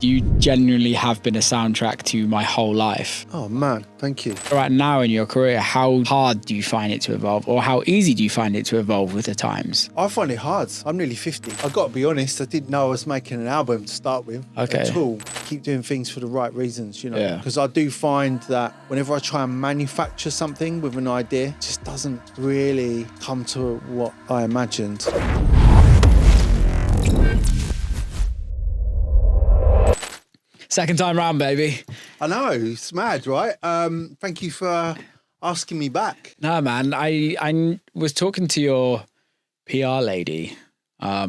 You genuinely have been a soundtrack to my whole life. Oh man, thank you. Right now in your career, how hard do you find it to evolve, or how easy do you find it to evolve with the times? I find it hard. I'm nearly 50. I've got to be honest, I didn't know I was making an album to start with at all. Keep doing things for the right reasons, you know. Because I do find that whenever I try and manufacture something with an idea, it just doesn't really come to what I imagined. Second time round, baby. I know, it's mad, right? Thank you for asking me back. No, man, I was talking to your PR lady a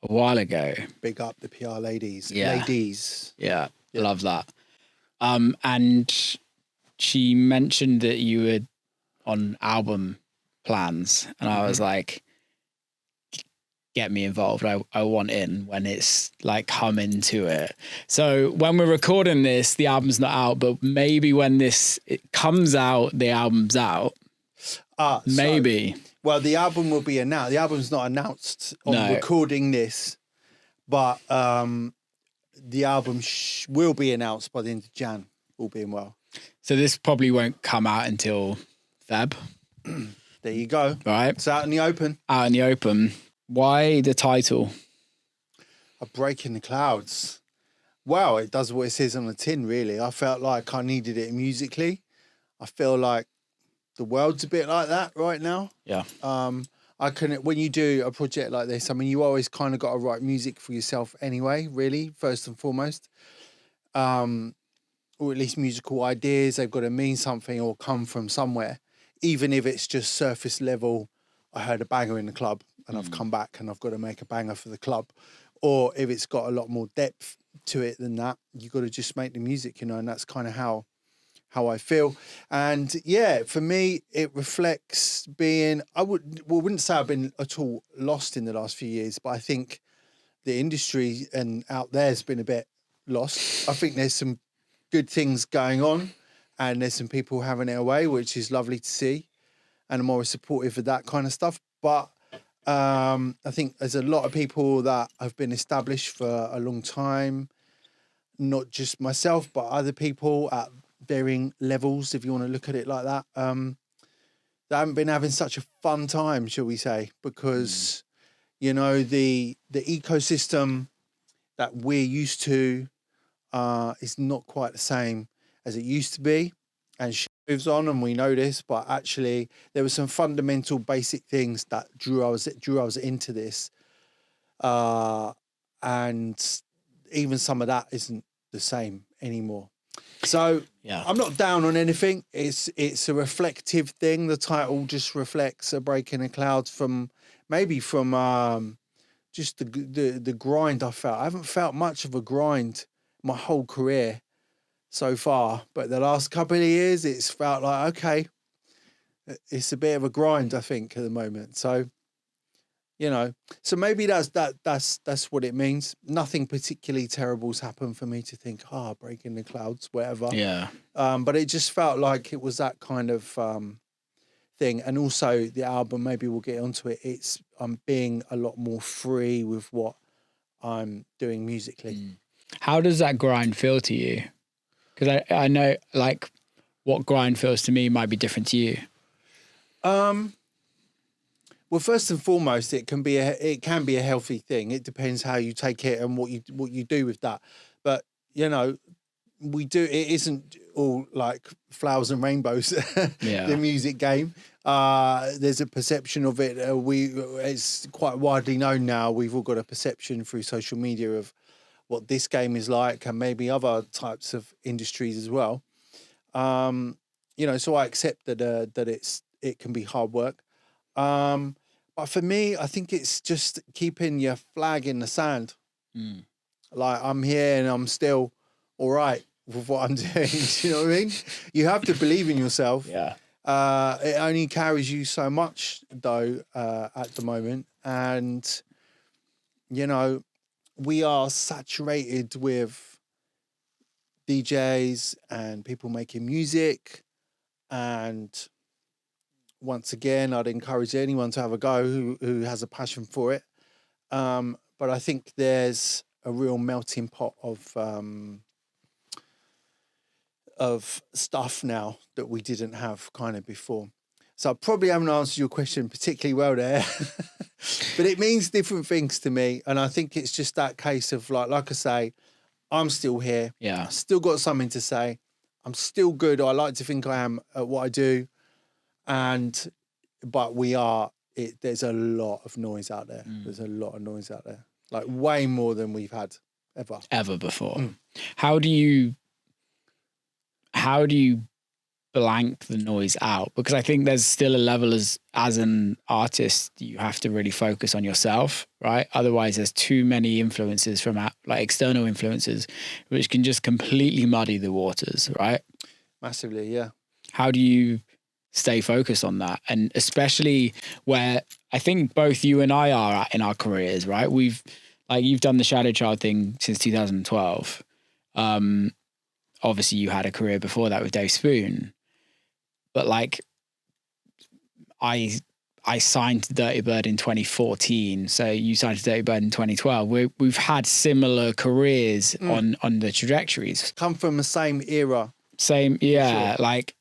while ago. Big up the PR ladies. Yeah. Ladies. Yeah, love that. And she mentioned that you were on album plans, and I was like, get me involved. I want in when it's like come into it. So when we're recording this, the album's not out, but maybe when it comes out, the album's out. Maybe. Well, the album will be announced. The album's not announced on recording this, but the album will be announced by the end of Jan, all being well. So this probably won't come out until Feb. There you go. Right. It's out in the open. Out in the open. Why the title? A Break in the Clouds. Well, it does what it says on the tin, really. I felt like I needed it musically. I feel like the world's a bit like that right now. Yeah. When you do a project like this, I mean, you always kind of got to write music for yourself anyway, really, first and foremost. Or at least musical ideas, they've got to mean something or come from somewhere. Even if it's just surface level, I heard a banger in the club and I've come back and I've got to make a banger for the club. Or if it's got a lot more depth to it than that, you got to just make the music, you know, and that's kind of how I feel. And yeah, for me, it reflects being, wouldn't say I've been at all lost in the last few years, but I think the industry and out there has been a bit lost. I think there's some good things going on and there's some people having it away, which is lovely to see. And I'm always supportive of that kind of stuff. But I think there's a lot of people that have been established for a long time, not just myself, but other people at varying levels, if you want to look at it like that, that haven't been having such a fun time, shall we say, because, you know, the ecosystem that we're used to is not quite the same as it used to be. And she moves on, and we know this, but actually there were some fundamental basic things that drew us into this. And even some of that isn't the same anymore. So I'm not down on anything. It's a reflective thing. The title just reflects a break in the clouds from just the grind I felt. I haven't felt much of a grind my whole career so far, but the last couple of years it's felt like, okay, it's a bit of a grind, I think, at the moment. So, you know, so maybe that's what it means. Nothing particularly terrible's happened for me to think, break in the clouds, whatever. Yeah. But it just felt like it was that kind of thing. And also the album, maybe we'll get onto it. I'm being a lot more free with what I'm doing musically. How does that grind feel to you? Because I know, like, what grind feels to me might be different to you. Well, first and foremost, it can be a healthy thing. It depends how you take it and what you do with that. But you know, it isn't all like flowers and rainbows. The music game. There's a perception of it. It's quite widely known now. We've all got a perception through social media of what this game is like, and maybe other types of industries as well. You know, so I accept that it can be hard work. But for me, I think it's just keeping your flag in the sand. Like, I'm here and I'm still all right with what I'm doing. Do you know what I mean? You have to believe in yourself. Yeah. It only carries you so much, though, at the moment. And, you know, we are saturated with DJs and people making music. And once again, I'd encourage anyone to have a go who has a passion for it. But I think there's a real melting pot of stuff now that we didn't have kind of before. So I probably haven't answered your question particularly well there, but it means different things to me. And I think it's just that case of like I say, I'm still here. Yeah. Still got something to say. I'm still good. I like to think I am at what I do. But there's a lot of noise out there. There's a lot of noise out there, like way more than we've had ever before. How do you blank the noise out? Because I think there's still a level as an artist, you have to really focus on yourself, right? Otherwise there's too many influences from like external influences, which can just completely muddy the waters, right? Massively, yeah. How do you stay focused on that? And especially where I think both you and I are at in our careers, right? You've done the Shadow Child thing since 2012. Obviously you had a career before that with Dave Spoon, but like I signed to Dirty Bird in 2014. So you signed to Dirty Bird in 2012. We've had similar careers on the trajectories. Come from the same era. Same, yeah. Sure. Like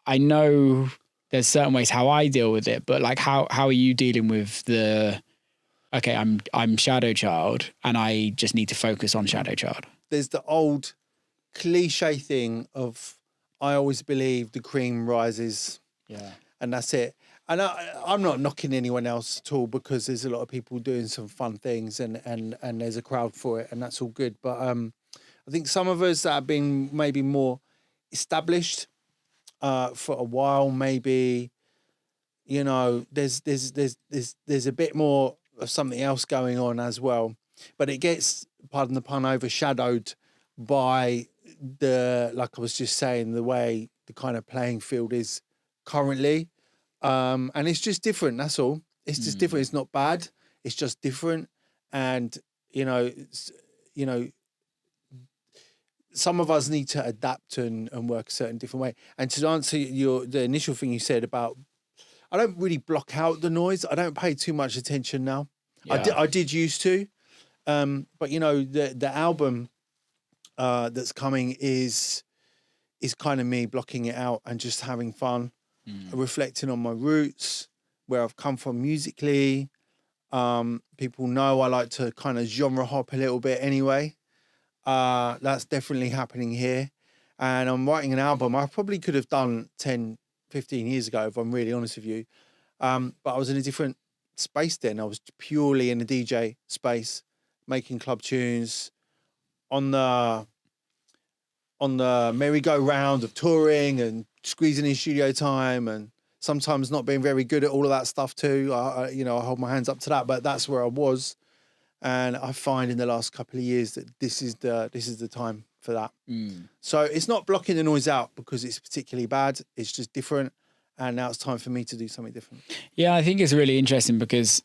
I know there's certain ways how I deal with it, but like how are you dealing with okay, I'm Shadow Child and I just need to focus on Shadow Child? There's the old cliche thing of I always believe the cream rises. Yeah. And that's it. And I'm not knocking anyone else at all, because there's a lot of people doing some fun things and there's a crowd for it, and that's all good. But I think some of us that have been maybe more established for a while, maybe, you know, there's a bit more of something else going on as well. But it gets, pardon the pun, overshadowed by like I was just saying, the way the kind of playing field is currently. And it's just different, that's all. It's just different. It's not bad. It's just different. And, you know, some of us need to adapt and work a certain different way. And to answer the initial thing you said about, I don't really block out the noise. I don't pay too much attention now. Yeah. I did used to. But, you know, the album that's coming is kind of me blocking it out and just having fun, reflecting on my roots, where I've come from musically. People know I like to kind of genre hop a little bit anyway. That's definitely happening here. And I'm writing an album I probably could have done 10, 15 years ago, if I'm really honest with you. But I was in a different space then. I was purely in the DJ space, making club tunes, on the merry-go-round of touring and squeezing in studio time, and sometimes not being very good at all of that stuff too. I hold my hands up to that, but that's where I was. And I find in the last couple of years that this is the time for that. So it's not blocking the noise out because it's particularly bad. It's just different. And now it's time for me to do something different. Yeah, I think it's really interesting because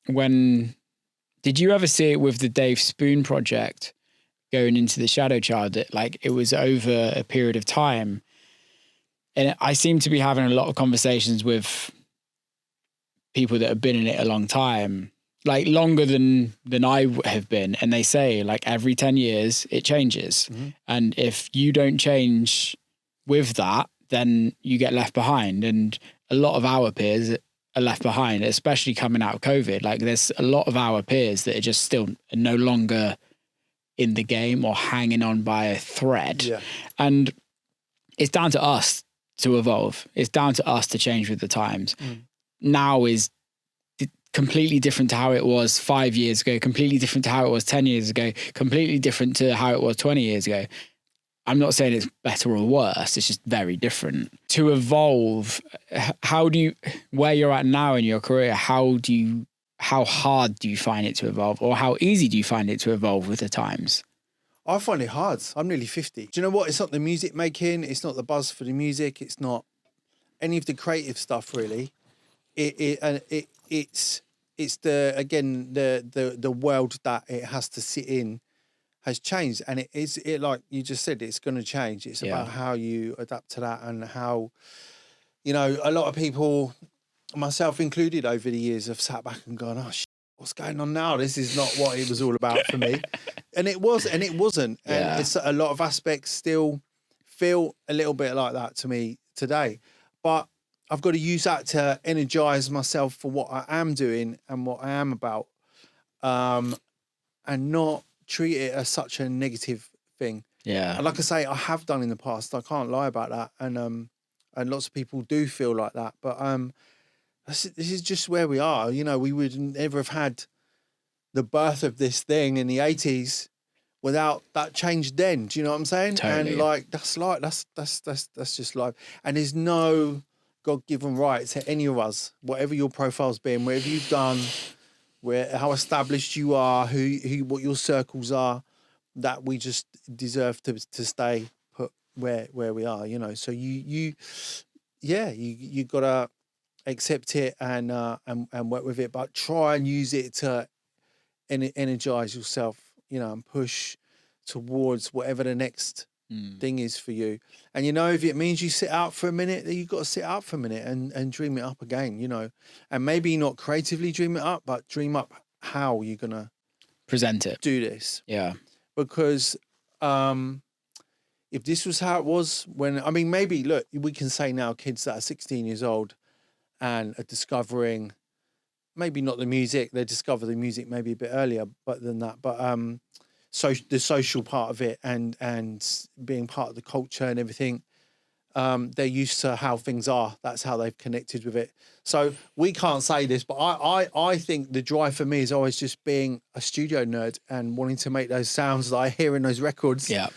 did you ever see it with the Dave Spoon project going into the Shadow Child? It was over a period of time. And I seem to be having a lot of conversations with people that have been in it a long time, like longer than I have been. And they say like every 10 years it changes. And if you don't change with that, then you get left behind. And a lot of our peers are left behind, especially coming out of COVID. Like there's a lot of our peers that are just still no longer in the game or hanging on by a thread. Yeah. And it's down to us to evolve. It's down to us to change with the times. Now is completely different to how it was 5 years ago, completely different to how it was 10 years ago, completely different to how it was 20 years ago. I'm not saying it's better or worse, it's just very different. To evolve, where you're at now in your career, how hard do you find it to evolve, or how easy do you find it to evolve with the times? I find it hard. I'm nearly 50. Do you know what? It's not the music making. It's not the buzz for the music. It's not any of the creative stuff really. It's the world that it has to sit in has changed, and it like you just said, it's going to change. It's about how you adapt to that, and how, you know, a lot of people, myself included, over the years have sat back and gone, oh, what's going on now? This is not what it was all about for me. And it wasn't. And it's a lot of aspects still feel a little bit like that to me today. But I've got to use that to energize myself for what I am doing and what I am about, and not treat it as such a negative thing. Yeah. And like I say, I have done in the past. I can't lie about that. And lots of people do feel like that. But this is just where we are. You know, we would never have had the birth of this thing in the 80s without that change then. Do you know what I'm saying? Totally. And like that's just life. And there's no God-given right to any of us, whatever your profile's been, whatever you've done, how established you are, what your circles are, that we just deserve to stay put where we are, you know. So you gotta accept it and work with it, but try and use it to energize yourself, you know, and push towards whatever the next thing is for you. And, you know, if it means you sit out for a minute, then you've got to sit out for a minute and dream it up again, you know. And maybe not creatively dream it up, but dream up how you're going to present it. Do this. Yeah. Because if this was how it was maybe, look, we can say now kids that are 16 years old and are discovering, maybe not the music, they discover the music maybe a bit earlier than that, but so the social part of it and being part of the culture and everything, they're used to how things are. That's how they've connected with it. So we can't say this, but I think the drive for me is always just being a studio nerd and wanting to make those sounds that I hear in those records. Yeah.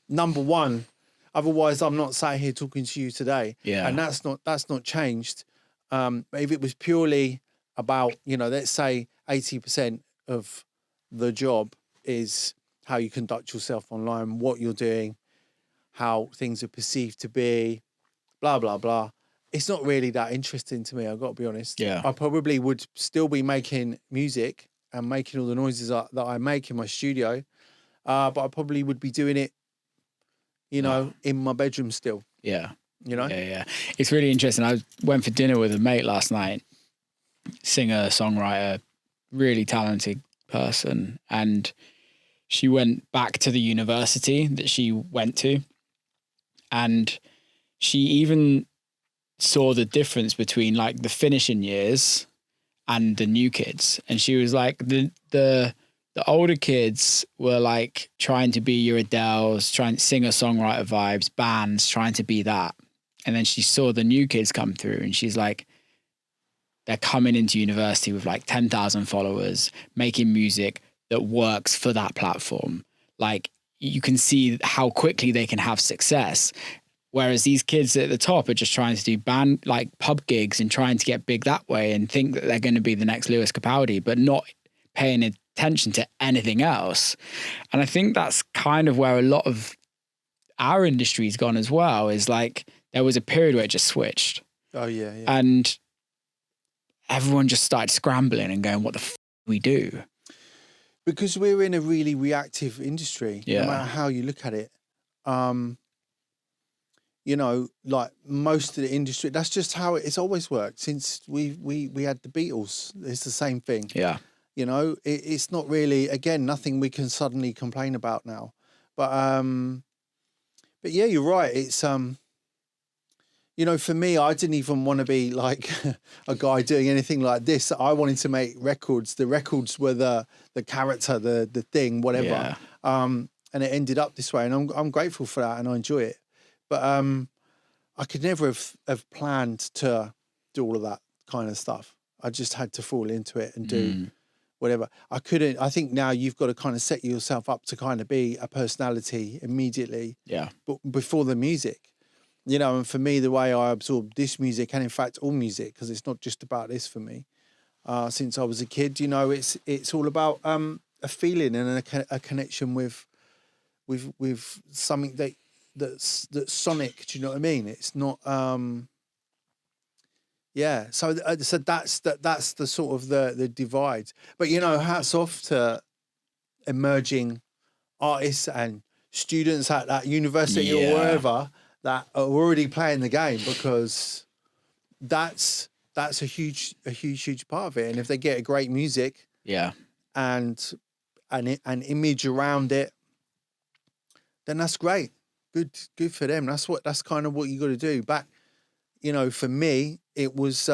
Number one. Otherwise, I'm not sat here talking to you today. Yeah. And that's not changed. If it was purely about, you know, let's say 80% of the job is how you conduct yourself online, what you're doing, how things are perceived to be, blah, blah, blah. It's not really that interesting to me, I've got to be honest. Yeah. I probably would still be making music and making all the noises that I make in my studio, but I probably would be doing it, you know, in my bedroom still. Yeah. You know? Yeah. It's really interesting. I went for dinner with a mate last night, singer, songwriter, really talented person. And she went back to the university that she went to. And she even saw the difference between like the finishing years and the new kids. And she was like, the older kids were like trying to be your Adeles, trying to singer songwriter vibes, bands, trying to be that. And then she saw the new kids come through and she's like, they're coming into university with like 10,000 followers, making music that works for that platform. Like you can see how quickly they can have success. Whereas these kids at the top are just trying to do band, like pub gigs and trying to get big that way and think that they're going to be the next Lewis Capaldi, but not paying attention to anything else. And I think that's kind of where a lot of our industry's gone as well, is like there was a period where it just switched. Oh, yeah. And everyone just started scrambling and going, what the do we do? Because we're in a really reactive industry, no matter how you look at it. You know, like most of the industry, that's just how it's always worked since we had the Beatles. It's the same thing. Yeah. You know, it's not really, again, nothing we can suddenly complain about now. But yeah, you're right. It's, you know, for me, I didn't even want to be like a guy doing anything like this. I wanted to make records. The records were the character, the thing, whatever. Yeah. And it ended up this way, and I'm grateful for that, and I enjoy it. But I could never have planned to do all of that kind of stuff. I just had to fall into it and do whatever. I couldn't. I think now you've got to kind of set yourself up to kind of be a personality immediately. Yeah. But before the music. You know, and for me, the way I absorb this music, and in fact all music, because it's not just about this for me. Since I was a kid, you know, it's all about a feeling and a connection with something that's sonic. Do you know what I mean? It's not. Yeah. So that's the sort of the divide. But you know, hats off to emerging artists and students at that university or wherever that are already playing the game, because that's a huge part of it. And if they get a great music, Yeah. and an image around it, then that's great. Good for them. That's kind of what you got to do. But for me, it was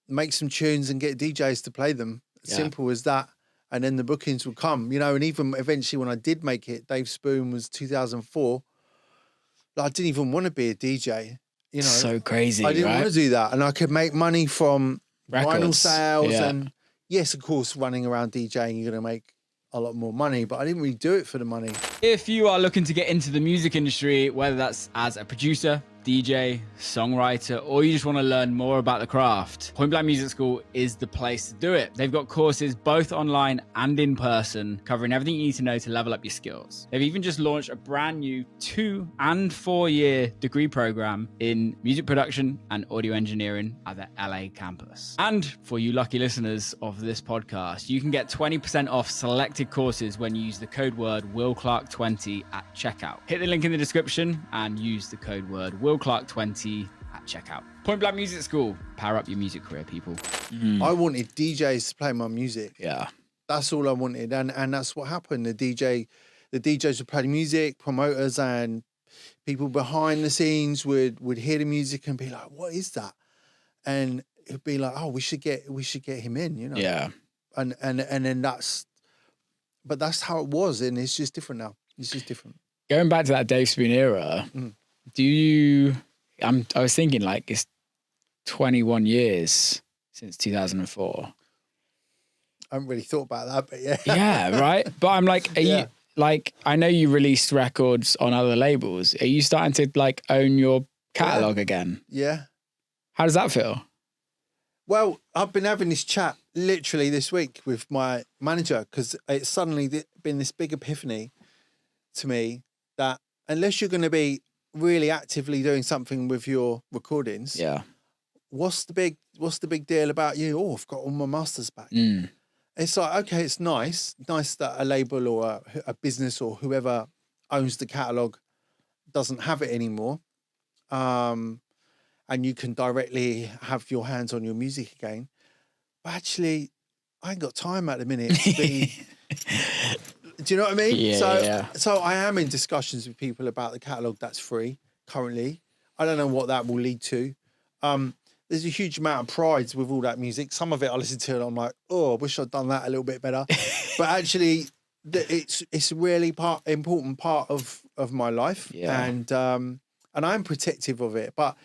make some tunes and get DJs to play them. Simple as that. And then the bookings would come. And even eventually when I did make it, Dave Spoon was 2004. I didn't even want to be a DJ. So crazy. I didn't want to do that, and I could make money from Records. vinyl sales, Yeah. and yes, of course, running around DJing, you're going to make a lot more money, but I didn't really do it for the money. If you are looking to get into the music industry, whether that's as a producer, DJ, songwriter, or you just want to learn more about the craft, Point Blank Music School is the place to do it. They've got courses both online and in person, covering everything you need to know to level up your skills. They've even just launched a brand new 2 and 4 year degree program in music production and audio engineering at the LA campus. And for you lucky listeners of this podcast, you can get 20% off selected courses when you use the code word WillClarke20 at checkout. Hit the link in the description and use the code word WillClarke20 at checkout. Point Blank Music School. Power up your music career, people. I wanted DJs to play my music. Yeah. That's all I wanted, and that's what happened. The DJs would play the music, promoters and people behind the scenes would hear the music and be like, "What is that?" And it'd be like, "Oh, we should get him in," Yeah. And then that's how it was, and it's just different now. It's just different. Going back to that Dave Spoon era, I was thinking like it's 21 years since 2004. I haven't really thought about that, but yeah. Yeah, right. But I'm like, you like, I know you released records on other labels. Are you starting to like own your catalog again? Yeah. How does that feel? Well, I've been having this chat literally this week with my manager because it's suddenly been this big epiphany to me that unless you're going to be really actively doing something with your recordings, what's the big deal about you? Oh, I've got all my masters back. It's like, okay, it's nice that a label or a business or whoever owns the catalog doesn't have it anymore, and you can directly have your hands on your music again. But actually, I ain't got time at the minute to be. Do you know what I mean? Yeah. So I am in discussions with people about the catalog that's free currently. I don't know what that will lead to. There's a huge amount of pride with all that music. Some of it I listen to and I'm like, oh, I wish I'd done that a little bit better. But actually, it's a really important part of my life, and I'm protective of it. But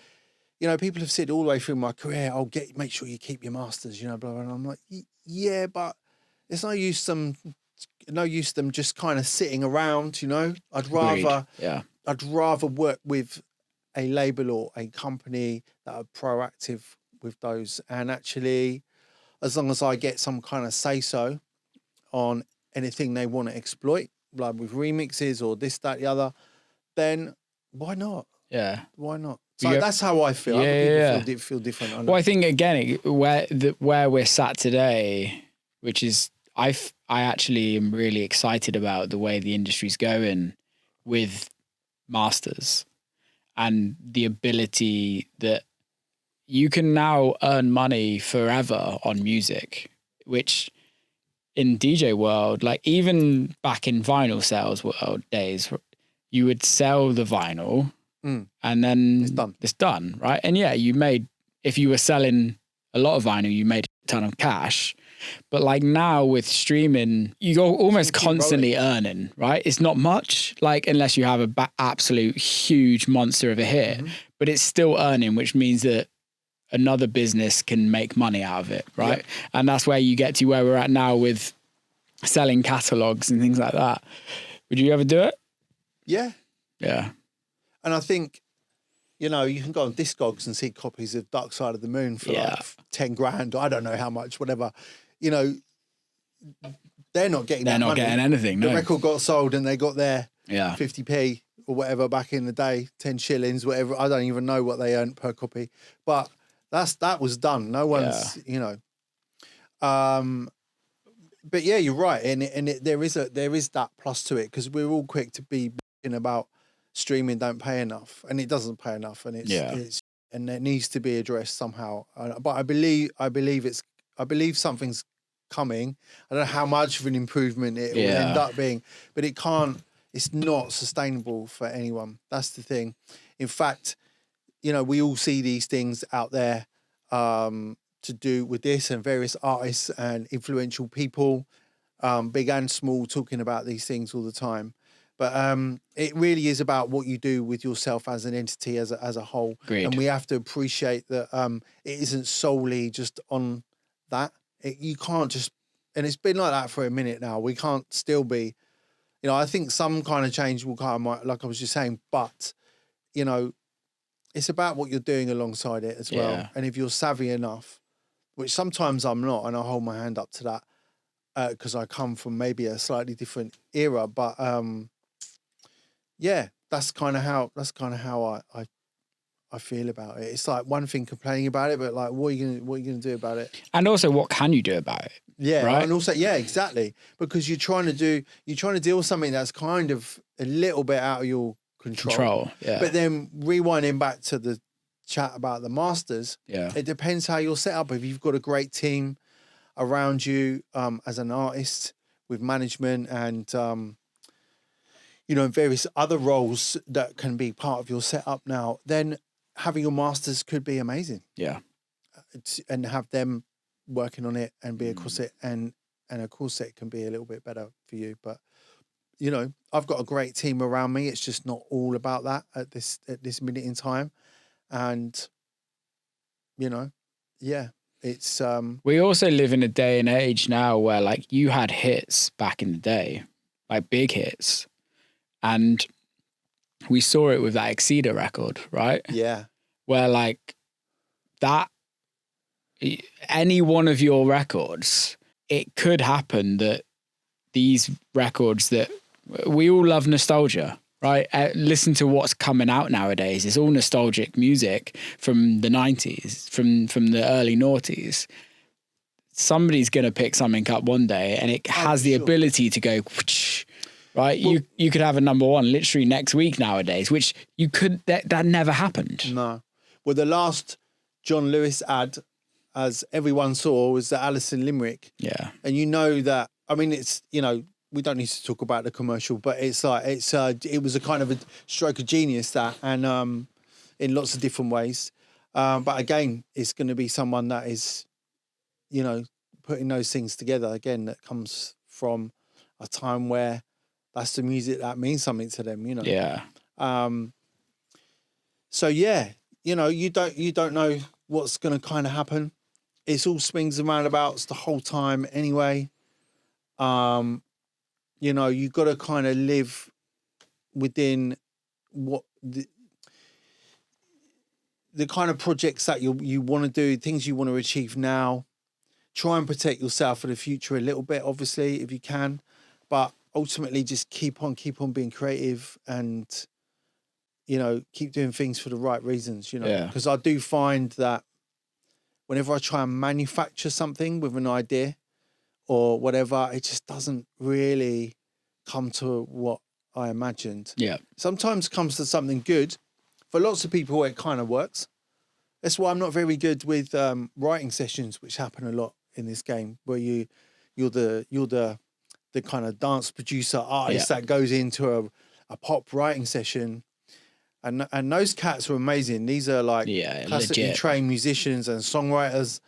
people have said all the way through my career, make sure you keep your masters, blah, blah. And I'm like, yeah, but it's no use them just kind of sitting around, I'd rather work with a label or a company that are proactive with those. And actually, as long as I get some kind of say-so on anything they want to exploit, like with remixes or this, that, the other, then why not? Yeah. Why not? So that's how I feel. Other people feel different. Well, I think, again, where we're sat today, which is, I actually am really excited about the way the industry's going with masters and the ability that you can now earn money forever on music, which in DJ world, like even back in vinyl sales world days, you would sell the vinyl and then it's done, right? And if you were selling a lot of vinyl, you made a ton of cash. But like now with streaming, you're almost constantly earning, right? It's not much, like unless you have a absolute huge monster of a hit, but it's still earning, which means that another business can make money out of it, right? Yep. And that's where you get to where we're at now with selling catalogs and things like that. Would you ever do it? Yeah. Yeah. And I think, you can go on Discogs and see copies of Dark Side of the Moon for like 10 grand. I don't know how much, whatever. They're not getting that money. They're not getting anything, no. The record got sold and they got their 50p or whatever back in the day, 10 shillings, whatever. I don't even know what they earned per copy. But that was done. No one's, but yeah, you're right. And there is that plus to it because we're all quick to be about streaming don't pay enough, and it doesn't pay enough, and it's and it needs to be addressed somehow. But I believe something's coming. I don't know how much of an improvement it will end up being, but it's not sustainable for anyone. That's the thing. In fact, you know, we all see these things out there to do with this, and various artists and influential people, big and small, talking about these things all the time. But it really is about what you do with yourself as an entity, as a whole. Agreed. And we have to appreciate that it isn't solely just on that. You can't just, and it's been like that for a minute now. We can't still be, you know, I think some kind of change will come, like I was just saying, but, you know, it's about what you're doing alongside it as well. Yeah. And if you're savvy enough, which sometimes I'm not, and I hold my hand up to that, because I come from maybe a slightly different era, but yeah, that's kind of how I feel about it. It's like one thing complaining about it, but like, what are you gonna do about it? And also, what can you do about it? Yeah, right? And also, yeah, exactly, because you're trying to deal with something that's kind of a little bit out of your control. Yeah. But then rewinding back to the chat about the masters, it depends how you're set up. If you've got a great team around you as an artist with management and you know, various other roles that can be part of your setup now, then having your masters could be amazing. Yeah. And have them working on it and be across it, and of course it can be a little bit better for you. But you know, I've got a great team around me. It's just not all about that at this minute in time. And you know, yeah, it's we also live in a day and age now where like you had hits back in the day, like big hits. And we saw it with that Exceeder record, right? Yeah. Where like that, any one of your records, it could happen that these records that we all love nostalgia, right? Listen to what's coming out nowadays. It's all nostalgic music from the 90s, from the early noughties. Somebody's going to pick something up one day and it has the ability to go, right? Well, you could have a number one literally next week nowadays, which you could, that never happened. No. Well, the last John Lewis ad, as everyone saw, was the Alison Limerick. Yeah. And you know that, I mean, it's, you know, we don't need to talk about the commercial, but it's like, it was a kind of a stroke of genius, that, and in lots of different ways. But again, it's going to be someone that is, you know, putting those things together again, that comes from a time where that's the music that means something to them, you know? Yeah. So yeah, you know, you don't know what's going to kind of happen. It's all swings and roundabouts the whole time anyway. You know, you got to kind of live within what the kind of projects that you want to do, things you want to achieve now. Try and protect yourself for the future a little bit, obviously, if you can, but ultimately just keep on being creative and, you know, keep doing things for the right reasons, you know, because I do find that whenever I try and manufacture something with an idea or whatever, it just doesn't really come to what I imagined. Yeah. Sometimes comes to something good. For lots of people, it kind of works. That's why I'm not very good with writing sessions, which happen a lot in this game, where you're the kind of dance producer artist that goes into a pop writing session. And those cats are amazing. These are like classically trained musicians and songwriters.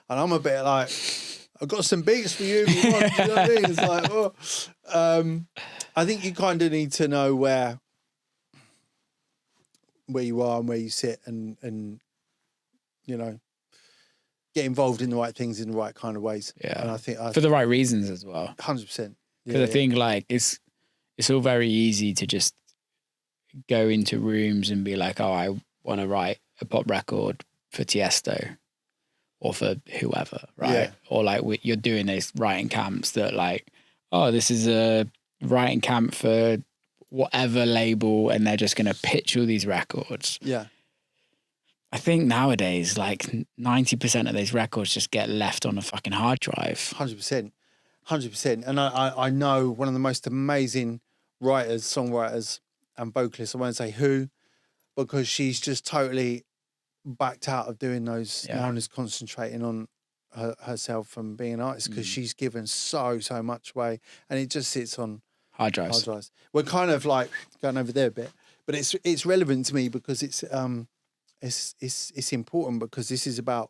And I'm a bit like, I've got some beats for you if you want. You know what I mean? It's like, oh. I think you kind of need to know where you are and where you sit, and you know, get involved in the right things in the right kind of ways. Yeah. And I think for the right reasons as well. 100%. Because I think like it's all very easy to just go into rooms and be like, oh, I want to write a pop record for Tiesto or for whoever, right? Yeah. Or like you're doing these writing camps that like, oh, this is a writing camp for whatever label, and they're just going to pitch all these records. Yeah. I think nowadays, like 90% of those records just get left on a fucking hard drive. 100%. 100%. And I know one of the most amazing writers, songwriters, and vocalists, I won't say who, because she's just totally backed out of doing those now and is concentrating on herself from being an artist, because she's given so much away, and it just sits on Hard drives. We're kind of like going over there a bit, but it's relevant to me because it's important, because this is about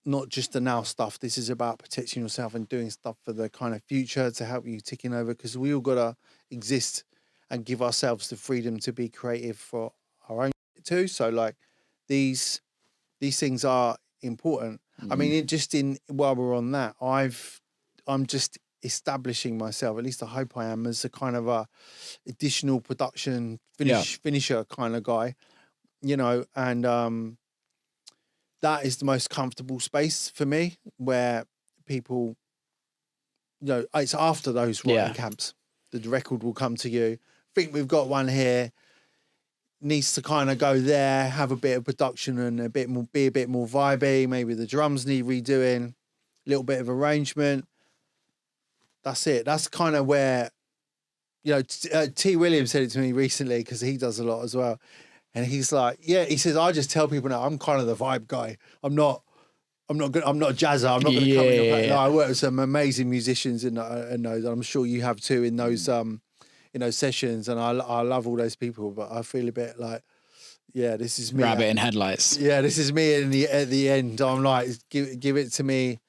not just the now stuff. This is about protecting yourself and doing stuff for the kind of future to help you ticking over, because we all gotta exist and give ourselves the freedom to be creative for our own too. So like these things are important. I mean, while we're on that, I'm just establishing myself, at least I hope I am, as a kind of a additional production finisher kind of guy, you know, and that is the most comfortable space for me, where people, you know, it's after those writing camps, the record will come to you. Think we've got one here, needs to kind of go there, have a bit of production and be a bit more vibey. Maybe the drums need redoing, a little bit of arrangement. That's it. That's kind of where, you know, T. Williams said it to me recently, because he does a lot as well. And he's like, he says, I just tell people now, I'm kind of the vibe guy. I'm not good. I'm not a jazzer. I'm not going to come in. No, I work with some amazing musicians in those. I'm sure you have too in those sessions. And I love all those people, but I feel a bit like, this is me. Rabbit in headlights. Yeah, this is me at the end. I'm like, give it to me.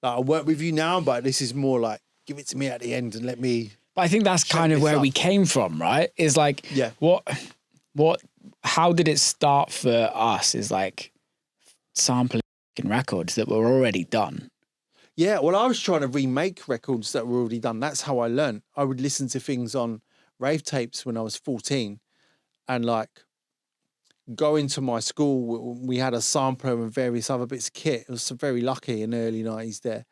Like, I work with you now, but this is more like, give it to me at the end and let me. But I think that's kind of where we came from, right? Is like, how did it start for us? Is like sampling records that were already done. Yeah, well, I was trying to remake records that were already done. That's how I learned. I would listen to things on rave tapes when I was 14, and like go into my school. We had a sampler and various other bits of kit. It was very lucky in the early 90s there.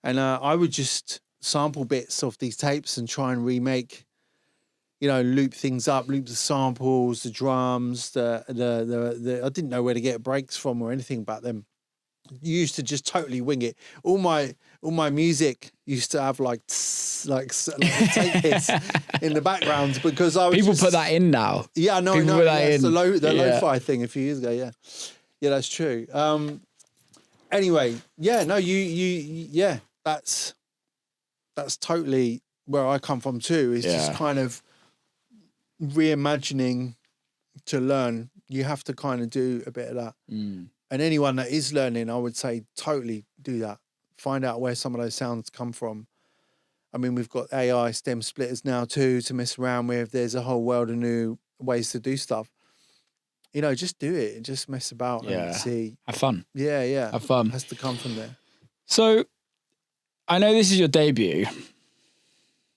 And I would just sample bits of these tapes and try and remake, you know, loop things up, loop the samples, the drums, the I didn't know where to get breaks from or anything back then. You used to just totally wing it. All my music used to have like tape hits in the background, because I was people put that in now. Yeah, no, people no, put that in. the lo-fi thing a few years ago. Yeah, that's true. Anyway, that's totally where I come from too. Is just kind of reimagining to learn. You have to kind of do a bit of that. And anyone that is learning, I would say totally do that. Find out where some of those sounds come from. I mean, we've got AI stem splitters now too to mess around with. There's a whole world of new ways to do stuff. You know, just do it and just mess about and see. Have fun. Yeah. Have fun. It has to come from there. So, I know this is your debut.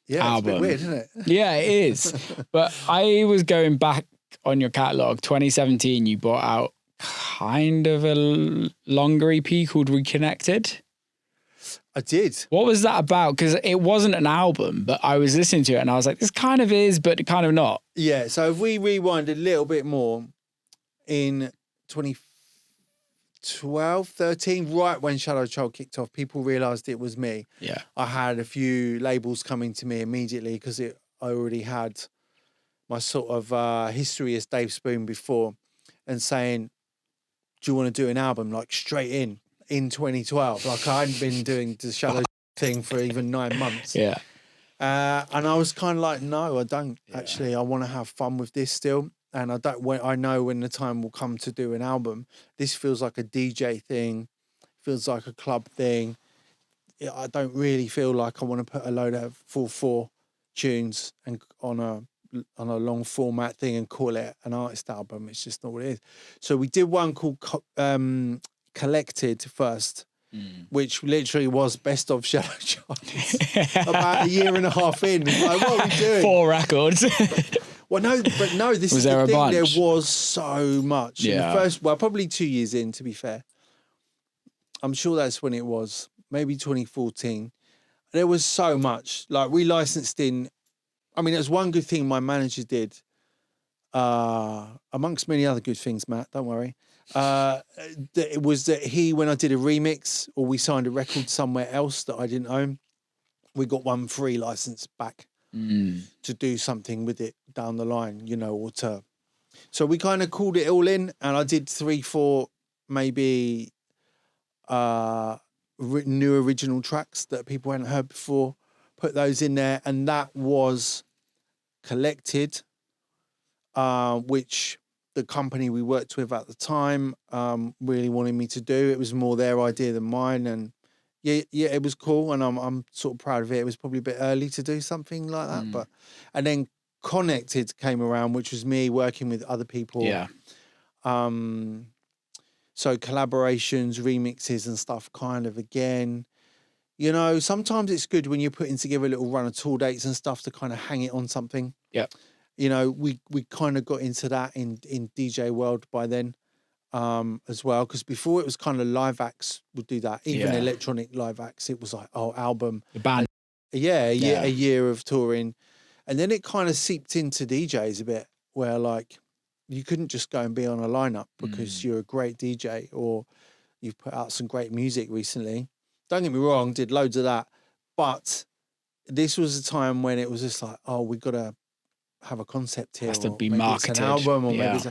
Yeah, album. It's a bit weird, isn't it? Yeah, it is. But I was going back on your catalogue. 2017, you brought out kind of a longer EP called Reconnected. I did. What was that about? Because it wasn't an album, but I was listening to it and I was like, this kind of is, but kind of not. Yeah, so if we rewind a little bit more, in 2012, 13, right when Shadow Child kicked off, people realised it was me. Yeah. I had a few labels coming to me immediately because I already had my sort of history as Dave Spoon before, and saying, do you want to do an album? Like straight in 2012. Like I hadn't been doing the Shadow thing for even 9 months. Yeah. And I was kind of like, no, I don't actually. I want to have fun with this still. And I know when the time will come to do an album. This feels like a DJ thing, feels like a club thing. I don't really feel like I want to put a load of 4/4 tunes and on a long format thing and call it an artist album. It's just not what it is. So we did one called Collected first, which literally was best of Shadow Child. About a year and a half in, like, what are we doing? 4 records. Well, no, this was is there the a thing. bunch? There was so much. Yeah. In the first, probably 2 years in, to be fair. I'm sure that's when it was, maybe 2014. There was so much. Like, we licensed in, I mean, there's one good thing my manager did, amongst many other good things, Matt, don't worry. It was that when I did a remix or we signed a record somewhere else that I didn't own, we got one free license back. To do something with it down the line, you know, or to. So we kind of called it all in, and I did 3, 4, maybe new original tracks that people hadn't heard before, put those in there, and that was Collected, which the company we worked with at the time really wanted me to do. It was more their idea than mine, and yeah, it was cool, and I'm sort of proud of it. It was probably a bit early to do something like that, but and then Connected came around, which was me working with other people. Yeah. So collaborations, remixes and stuff kind of again. You know, sometimes it's good when you're putting together a little run of tour dates and stuff to kind of hang it on something. Yeah. You know, we kind of got into that in DJ world by then as well. Because before it was kind of live acts would do that. Even electronic live acts, it was like, oh, album. The band. A year of touring. And then it kind of seeped into DJs a bit where like you couldn't just go and be on a lineup because you're a great DJ or you've put out some great music recently. Don't get me wrong, did loads of that. But this was a time when it was just like, oh, we got to have a concept here. Has to be maybe marketed. It's an album or maybe it's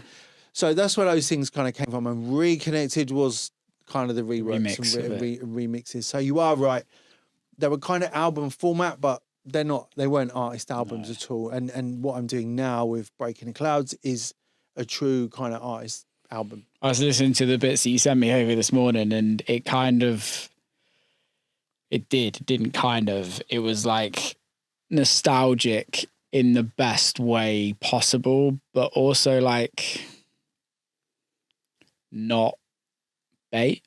so that's where those things kind of came from. And Reconnected was kind of the reworks and remixes. So you are right. They were kind of album format, but they weren't artist albums at all. And what I'm doing now with Breaking the Clouds is a true kind of artist album. I was listening to the bits that you sent me over this morning, and it was like nostalgic in the best way possible, but also like not bait.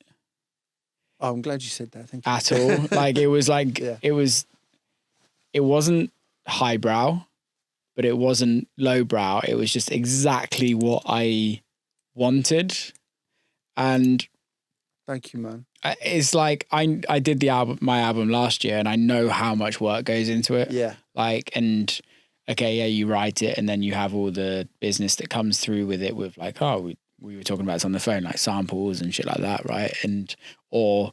Oh, I'm glad you said that. Thank you. At all. Like it was like, it wasn't highbrow, but it wasn't lowbrow. It was just exactly what I wanted. And thank you, man. It's like I did my album last year, and I know how much work goes into it. Yeah. Like, and okay, yeah, you write it, and then you have all the business that comes through with it, with like, oh, we were talking about this on the phone, like samples and shit like that, right? And or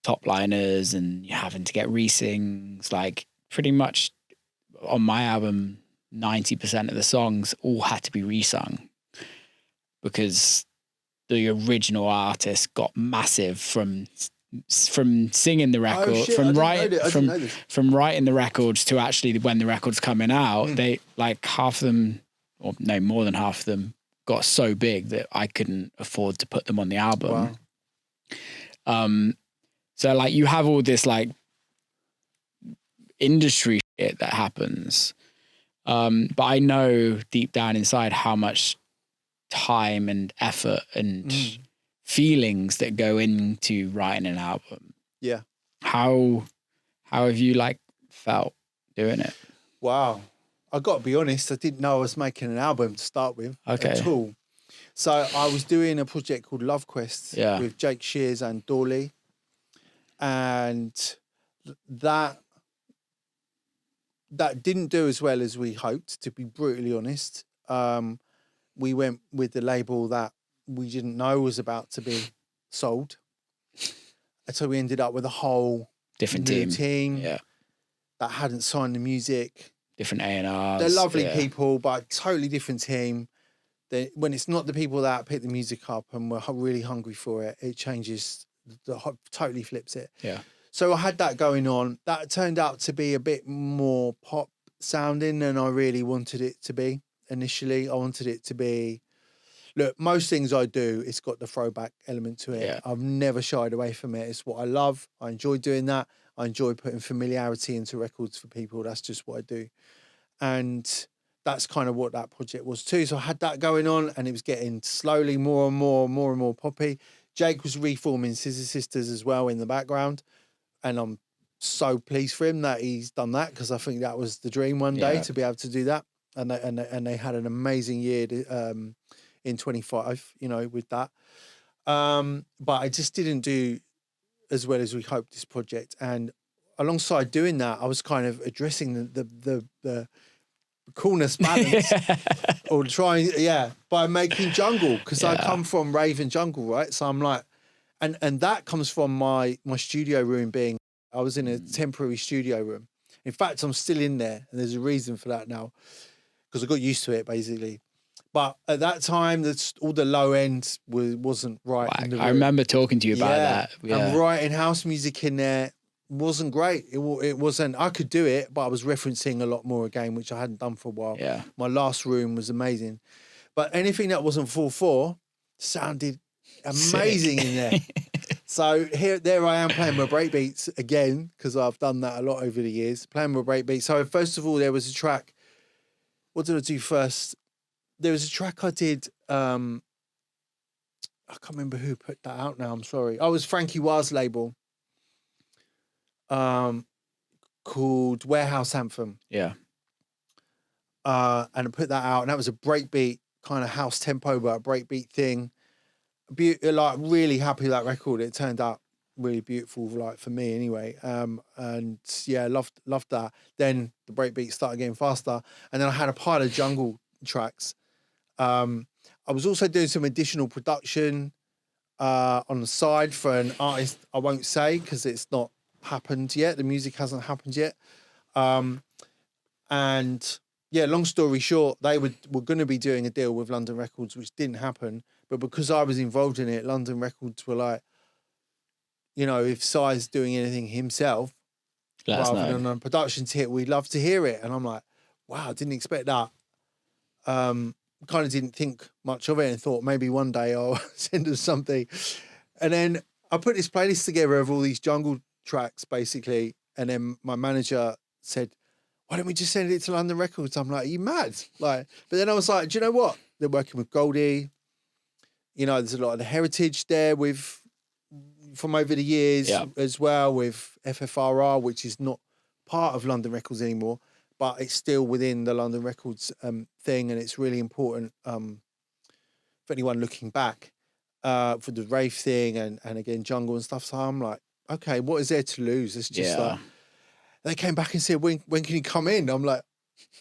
top liners, and you're having to get re-sings. Like pretty much on my album, 90% of the songs all had to be re-sung because the original artist got massive from singing the record, from writing the records to actually when the record's coming out. They like half of them, or no, more than half of them, got so big that I couldn't afford to put them on the album. Wow. So like you have all this like industry shit that happens, but I know deep down inside how much time and effort and feelings that go into writing an album. Yeah. How have you like felt doing it? Wow. I got to be honest, I didn't know I was making an album to start with at all. So I was doing a project called Love Quest with Jake Shears and Dawley. And that didn't do as well as we hoped, to be brutally honest. We went with the label that we didn't know was about to be sold. And so we ended up with a whole different new team that hadn't signed the music. Different ANRs. They're lovely people, but totally different team. When it's not the people that pick the music up and we're really hungry for it, it changes, totally flips it. Yeah. So I had that going on. That turned out to be a bit more pop sounding than I really wanted it to be initially. I wanted it to be, look, most things I do, it's got the throwback element to it. Yeah. I've never shied away from it. It's what I love. I enjoy doing that. I enjoy putting familiarity into records for people. That's just what I do. And that's kind of what that project was too. So I had that going on and it was getting slowly more and more poppy. Jake was reforming Scissor Sisters as well in the background. And I'm so pleased for him that he's done that, because I think that was the dream one day to be able to do that. And they had an amazing year in 25, you know, with that. But I just didn't do as well as we hoped this project. And alongside doing that, I was kind of addressing the coolness balance or trying, by making jungle, because I come from rave and jungle, right? So I'm like, and that comes from my studio room being, I was in a temporary studio room. In fact, I'm still in there, and there's a reason for that now, because I got used to it basically. But at that time, all the low end wasn't right. In the I room. remember talking to you about that. Yeah. And writing house music in there wasn't great. It wasn't. I could do it, but I was referencing a lot more again, which I hadn't done for a while. Yeah. My last room was amazing, but anything that wasn't 4/4 sounded amazing in there. So there I am playing my breakbeats again, because I've done that a lot over the years, playing my breakbeats. So first of all, there was a track. What did I do first? There was a track I did. I can't remember who put that out now. I'm sorry. Oh, it was Frankie Wild's label. Called Warehouse Anthem. Yeah. And I put that out, and that was a breakbeat kind of house tempo, but a breakbeat thing. Like really happy with that record. It turned out really beautiful, like for me anyway. And yeah, loved that. Then the breakbeat started getting faster, and then I had a pile of jungle tracks. I was also doing some additional production on the side for an artist I won't say because it's not happened yet. The music hasn't happened yet. And yeah, long story short, they were going to be doing a deal with London Records, which didn't happen. But because I was involved in it, London Records were like, you know, if Si's doing anything himself, rather than a production hit, we'd love to hear it. And I'm like, wow, I didn't expect that. Kind of didn't think much of it and thought maybe one day I'll send them something. And then I put this playlist together of all these jungle tracks, basically. And then my manager said, why don't we just send it to London Records? I'm like, are you mad? Like, but then I was like, do you know what? They're working with Goldie. You know, there's a lot of the heritage there from over the years as well, with FFRR, which is not part of London Records anymore, but it's still within the London Records thing, and it's really important for anyone looking back for the rave thing and again jungle and stuff. So I'm like, okay, what is there to lose? It's just like they came back and said, when can you come in? I'm like,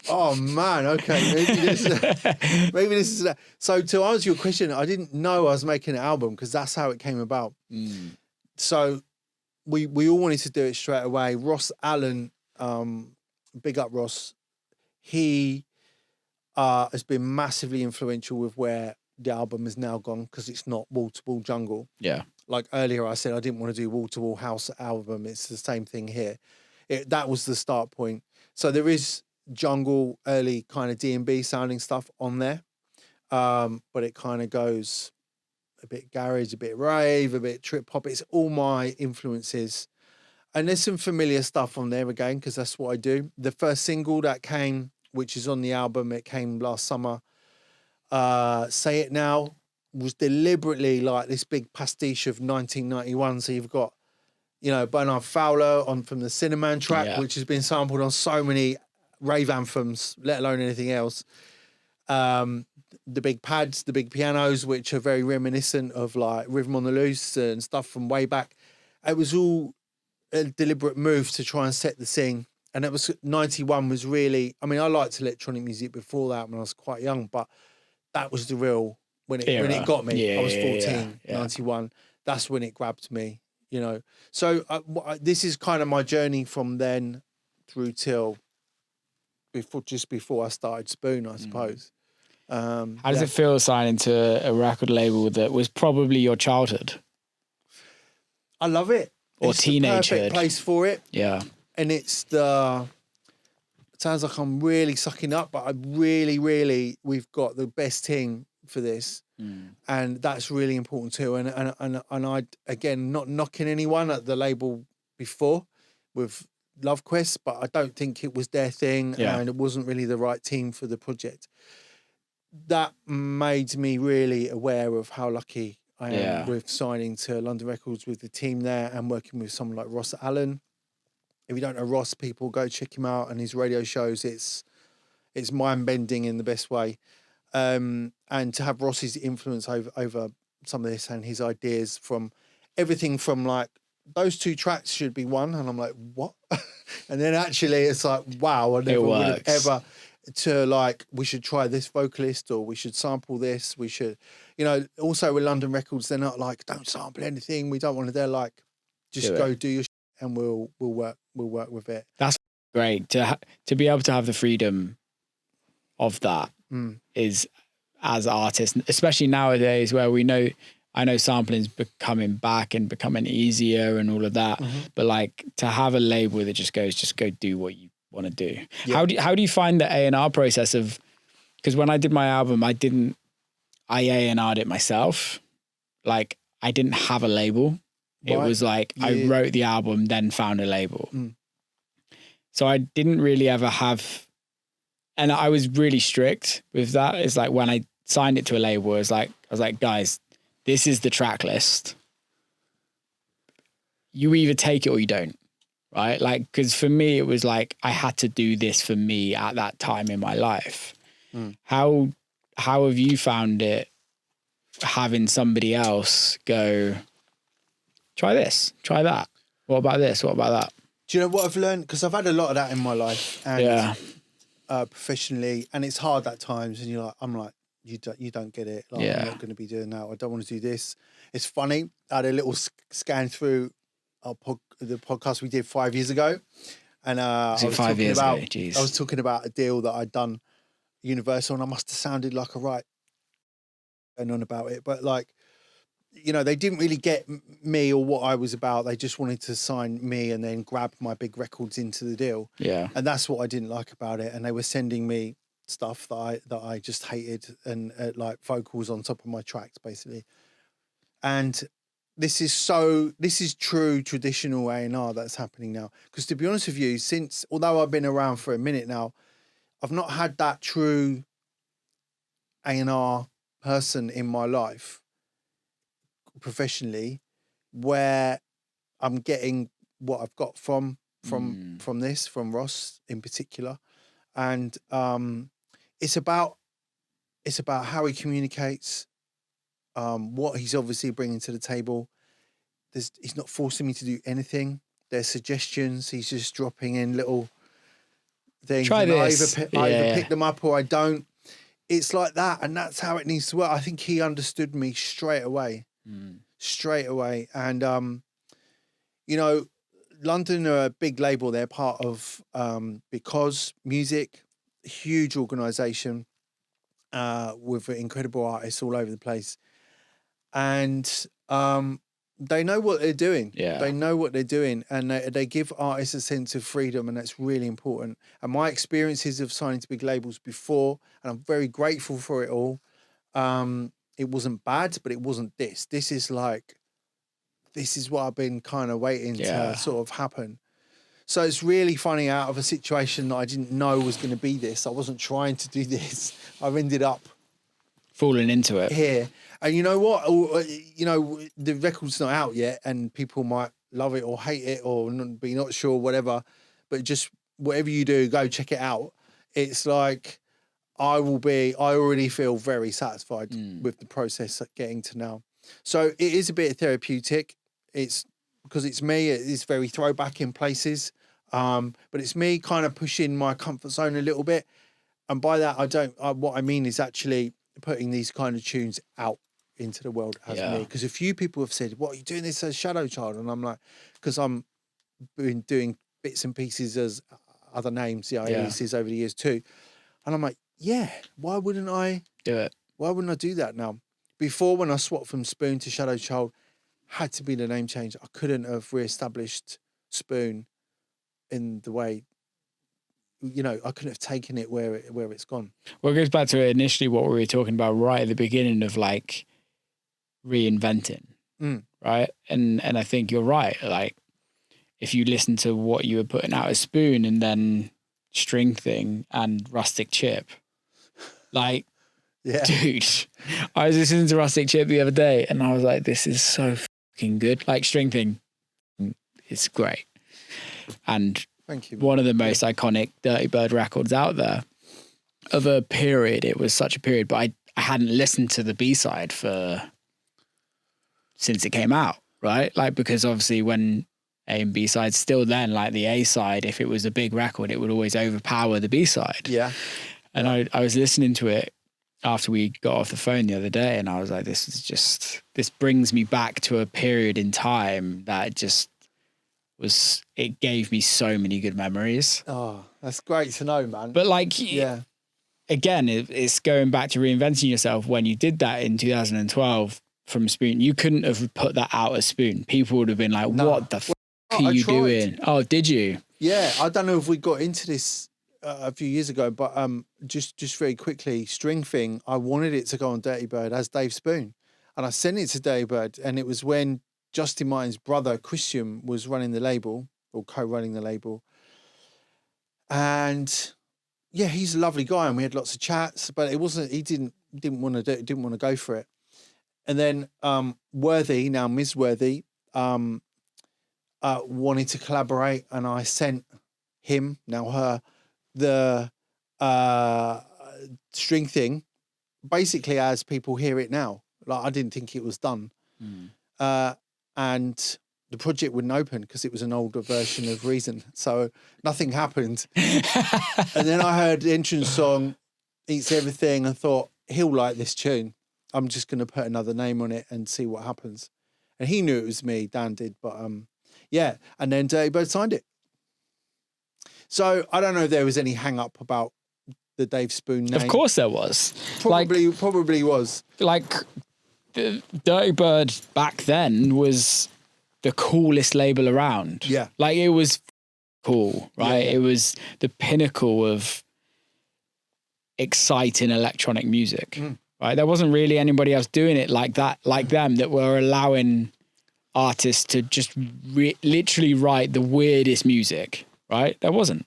oh man, okay, maybe this is that. So to answer your question, I didn't know I was making an album because that's how it came about. So we all wanted to do it straight away. Ross Allen, big up Ross, he has been massively influential with where the album has now gone, because it's not wall-to-wall jungle. Yeah. Like earlier I said, I didn't want to do wall-to-wall house album. It's the same thing here. That was the start point. So there is jungle, early kind of D&B sounding stuff on there. But it kind of goes a bit garage, a bit rave, a bit trip hop. It's all my influences. And there's some familiar stuff on there again, because that's what I do. The first single that came, which is on the album, it came last summer, Say It Now, was deliberately like this big pastiche of 1991. So you've got, you know, Bernard Fowler from the Cinnamon track, which has been sampled on so many rave anthems, let alone anything else. The big pads, the big pianos, which are very reminiscent of like Rhythm on the Loose and stuff from way back. It was all a deliberate move to try and set the scene. And it was 91 was really, I mean, I liked electronic music before that when I was quite young, but that was the real, when it got me. I was 14, 91. That's when it grabbed me, you know. So this is kind of my journey from then through till before I started Spoon, I suppose. How does it feel signing to a record label that was probably your childhood? I love it. Or it's teenagehood. The perfect place for it. Yeah. And it sounds like I'm really sucking up, but we've got the best team for this. And that's really important too. And I, again, not knocking anyone at the label before with Love Quest, but I don't think it was their thing and it wasn't really the right team for the project. That made me really aware of how lucky I am with signing to London Records with the team there and working with someone like Ross Allen. If you don't know Ross, people go check him out and his radio shows. It's mind-bending in the best way. And to have Ross's influence over some of this and his ideas from everything from like, those two tracks should be one. And I'm like, what? And then actually it's like, wow, I never would have ever, to like, we should try this vocalist or we should sample this. We should, you know, also with London Records, they're not like, don't sample anything. We don't want to, they're like, just go do your shit and we'll work with it. That's great to be able to have the freedom of that is as artists, especially nowadays where I know sampling's becoming back and becoming easier and all of that. But like to have a label that just go do what you want to do. Yeah. How do you find the A&R process of, because when I did my album, I A&R'd it myself. Like I didn't have a label. It was like I wrote the album, then found a label. So I didn't really ever have, and I was really strict with that. It's like when I signed it to a label, I was like, guys, this is the track list. You either take it or you don't, right? Like, because for me, it was like I had to do this for me at that time in my life. How have you found it having somebody else go, try this, try that? What about this? What about that? Do you know what I've learned? Because I've had a lot of that in my life and professionally, and it's hard at times. And I'm like, you don't get it. Like, I'm not going to be doing that. I don't want to do this. It's funny. I had a little scan through the podcast we did 5 years ago, and I was talking about a deal that I'd done Universal, and I must have sounded like a right and on about it, but like, you know, they didn't really get me or what I was about. They just wanted to sign me and then grab my big records into the deal. Yeah, and that's what I didn't like about it. And they were sending me stuff that I just hated, and like vocals on top of my tracks, basically. And this is true traditional A&R that's happening now. Because to be honest with you, although I've been around for a minute now, I've not had that true A&R person in my life professionally where I'm getting what I've got from Ross in particular. And it's about how he communicates, what he's obviously bringing to the table. He's not forcing me to do anything. There's suggestions. He's just dropping in little things. Try this. I either pick them up or I don't. It's like that, and that's how it needs to work. I think he understood me straight away. And you know, London are a big label. They're part of Because Music, a huge organisation with incredible artists all over the place, and they know what they're doing. Yeah, they know what they're doing, and they give artists a sense of freedom, and that's really important. And my experiences of signing to big labels before, and I'm very grateful for it all. It wasn't bad, but it wasn't this. This is what I've been kind of waiting to sort of happen. So it's really funny, out of a situation that I didn't know was going to be this. I wasn't trying to do this. I've ended up falling into it here. And you know what? You know, the record's not out yet, and people might love it or hate it or be not sure, whatever. But just whatever you do, go check it out. It's like, I already feel very satisfied with the process getting to now. So it is a bit therapeutic. It's because it's me. It is very throwback in places. But it's me kind of pushing my comfort zone a little bit. And by that, what I mean is actually putting these kind of tunes out into the world as me. Because a few people have said, what are you doing this as Shadow Child? And I'm like, because I'm been doing bits and pieces as other names, aliases over the years too. And I'm like, yeah, why wouldn't I do it? Why wouldn't I do that now? Before, when I swapped from Spoon to Shadow Child, had to be the name change. I couldn't have re-established Spoon in the way, you know, I couldn't have taken it where it's gone. Well, it goes back to initially what we were talking about right at the beginning of like reinventing, right? And I think you're right. Like, if you listen to what you were putting out as Spoon and then String Thing and Rustic Chip, like, dude, I was listening to Rustic Chip the other day and I was like, this is so fucking good. Like, String Thing, it's great. And thank you, one of the most iconic Dirty Bird records out there of a period. It was such a period, but I hadn't listened to the B-side since it came out, right? Like, because obviously when A and B sides, still then, like the A side, if it was a big record, it would always overpower the B side. Yeah. And I was listening to it after we got off the phone the other day, and I was like, this brings me back to a period in time that just it gave me so many good memories. Oh, that's great to know, man. But like, again, it's going back to reinventing yourself. When you did that in 2012 from Spoon, you couldn't have put that out as Spoon. People would have been like, what the fuck are you doing? Oh, did you? Yeah, I don't know if we got into this a few years ago, but just very quickly, String Thing, I wanted it to go on Dirty Bird as Dave Spoon. And I sent it to Dirty Bird, and it was when Justin Martin's brother, Christian, was running the label, or co-running the label. And yeah, he's a lovely guy, and we had lots of chats, but it wasn't, he didn't want to go for it. And then Worthy, now Ms. Worthy, wanted to collaborate, and I sent him, now her, the String Thing, basically as people hear it now. Like, I didn't think it was done. And the project wouldn't open because it was an older version of Reason. So nothing happened. And then I heard the entrance song, Eats Everything, and thought, he'll like this tune. I'm just going to put another name on it and see what happens. And he knew it was me, Dan did, but yeah. And then Dirty Bird signed it. So I don't know if there was any hang up about the Dave Spoon name. Of course there was. Probably was. Like, the Dirty Bird back then was the coolest label around. Yeah. Like, it was cool, right? Yeah. It was the pinnacle of exciting electronic music, right? There wasn't really anybody else doing it like that, like them, that were allowing artists to just literally write the weirdest music, right? There wasn't.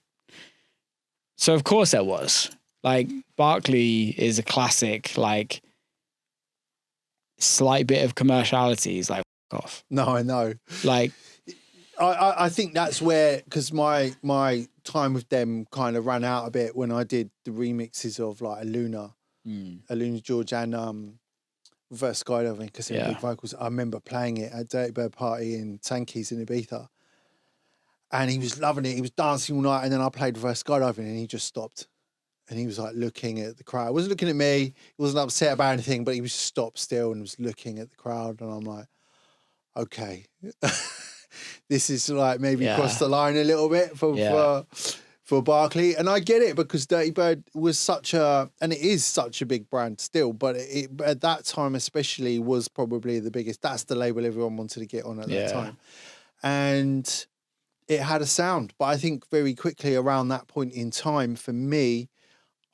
So of course there was. Like, Barclay is a classic, like, slight bit of commerciality is like, f off. No, I know. Like, I think that's where, because my time with them kind of ran out a bit when I did the remixes of like Aluna George, and Reverse Skydiving, because it big vocals. I remember playing it at Dirty Bird Party in Sankey's in Ibiza, and he was loving it. He was dancing all night, and then I played Reverse Skydiving, and he just stopped. And he was like looking at the crowd. He wasn't looking at me. He wasn't upset about anything, but he was stopped still and was looking at the crowd. And I'm like, okay, this is like maybe crossed the line a little bit for Barclay. And I get it, because Dirty Bird was and it is such a big brand still, but it at that time especially was probably the biggest. That's the label everyone wanted to get on at that time. And it had a sound. But I think very quickly around that point in time, for me,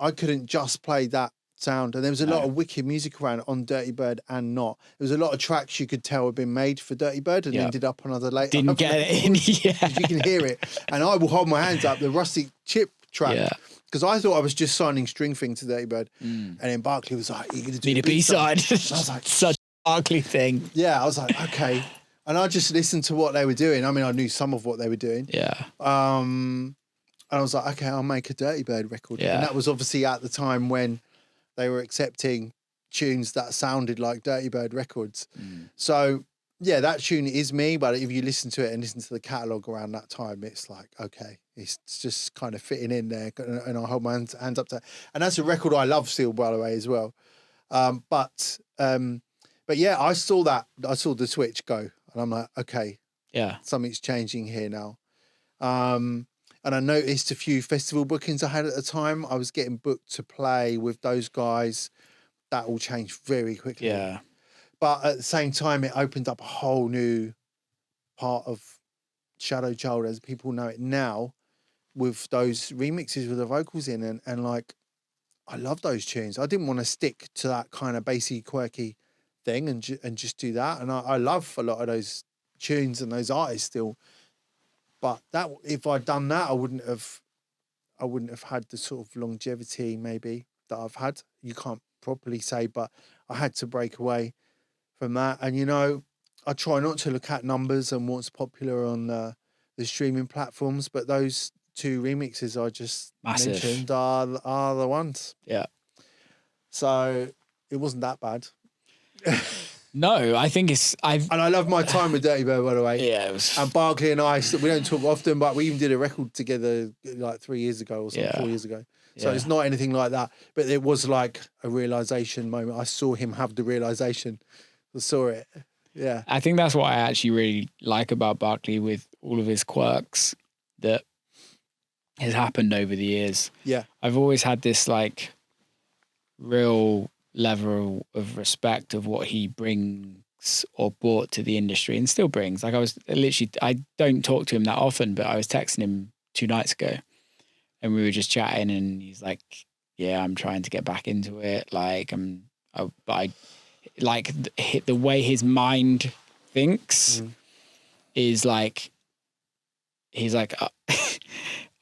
I couldn't just play that sound. And there was a lot of wicked music around on Dirty Bird and not. There was a lot of tracks you could tell had been made for Dirty Bird and ended up on other later. Didn't get it in, You can hear it. And I will hold my hands up, the Rusty Chip track, because I thought I was just signing String Thing to Dirty Bird. And then Barclay was like, you're going to do a B-side. I was like, such a Barclay thing. Yeah, I was like, okay. And I just listened to what they were doing. I mean, I knew some of what they were doing. Yeah. And I was like, okay, I'll make a Dirty Bird record. Yeah. And that was obviously at the time when they were accepting tunes that sounded like Dirty Bird records. So, yeah, that tune is me. But if you listen to it and listen to the catalogue around that time, it's like, okay, it's just kind of fitting in there. And I hold my hands up to that. And that's a record I love still, by the way, as well. But yeah, I saw the switch go. And I'm like, okay, something's changing here now. And I noticed a few festival bookings I had at the time. I was getting booked to play with those guys. That all changed very quickly. Yeah. But at the same time, it opened up a whole new part of Shadow Child as people know it now, with those remixes with the vocals in. And like, I love those tunes. I didn't want to stick to that kind of bassy, quirky thing and just do that. And I love a lot of those tunes and those artists still. But that, if I'd done that, I wouldn't have had the sort of longevity maybe that I've had. You can't properly say, but I had to break away from that. And, you know, I try not to look at numbers and what's popular on the streaming platforms, but those two remixes I just mentioned are the ones. Yeah. So it wasn't that bad. No, I think and I love my time with Dirty Bird, by the way. Yeah, it was. And Barclay and I, we don't talk often, but we even did a record together like 3 years ago or something, 4 years ago. So it's not anything like that. But it was like a realization moment. I saw him have the realization. I saw it. Yeah. I think that's what I actually really like about Barclay, with all of his quirks that has happened over the years. Yeah. I've always had this like real level of respect of what he brings or brought to the industry and still brings. Like I don't talk to him that often, but I was texting him 2 nights ago and we were just chatting and he's like, yeah, I'm trying to get back into it. Like I like the way his mind thinks is like, he's like,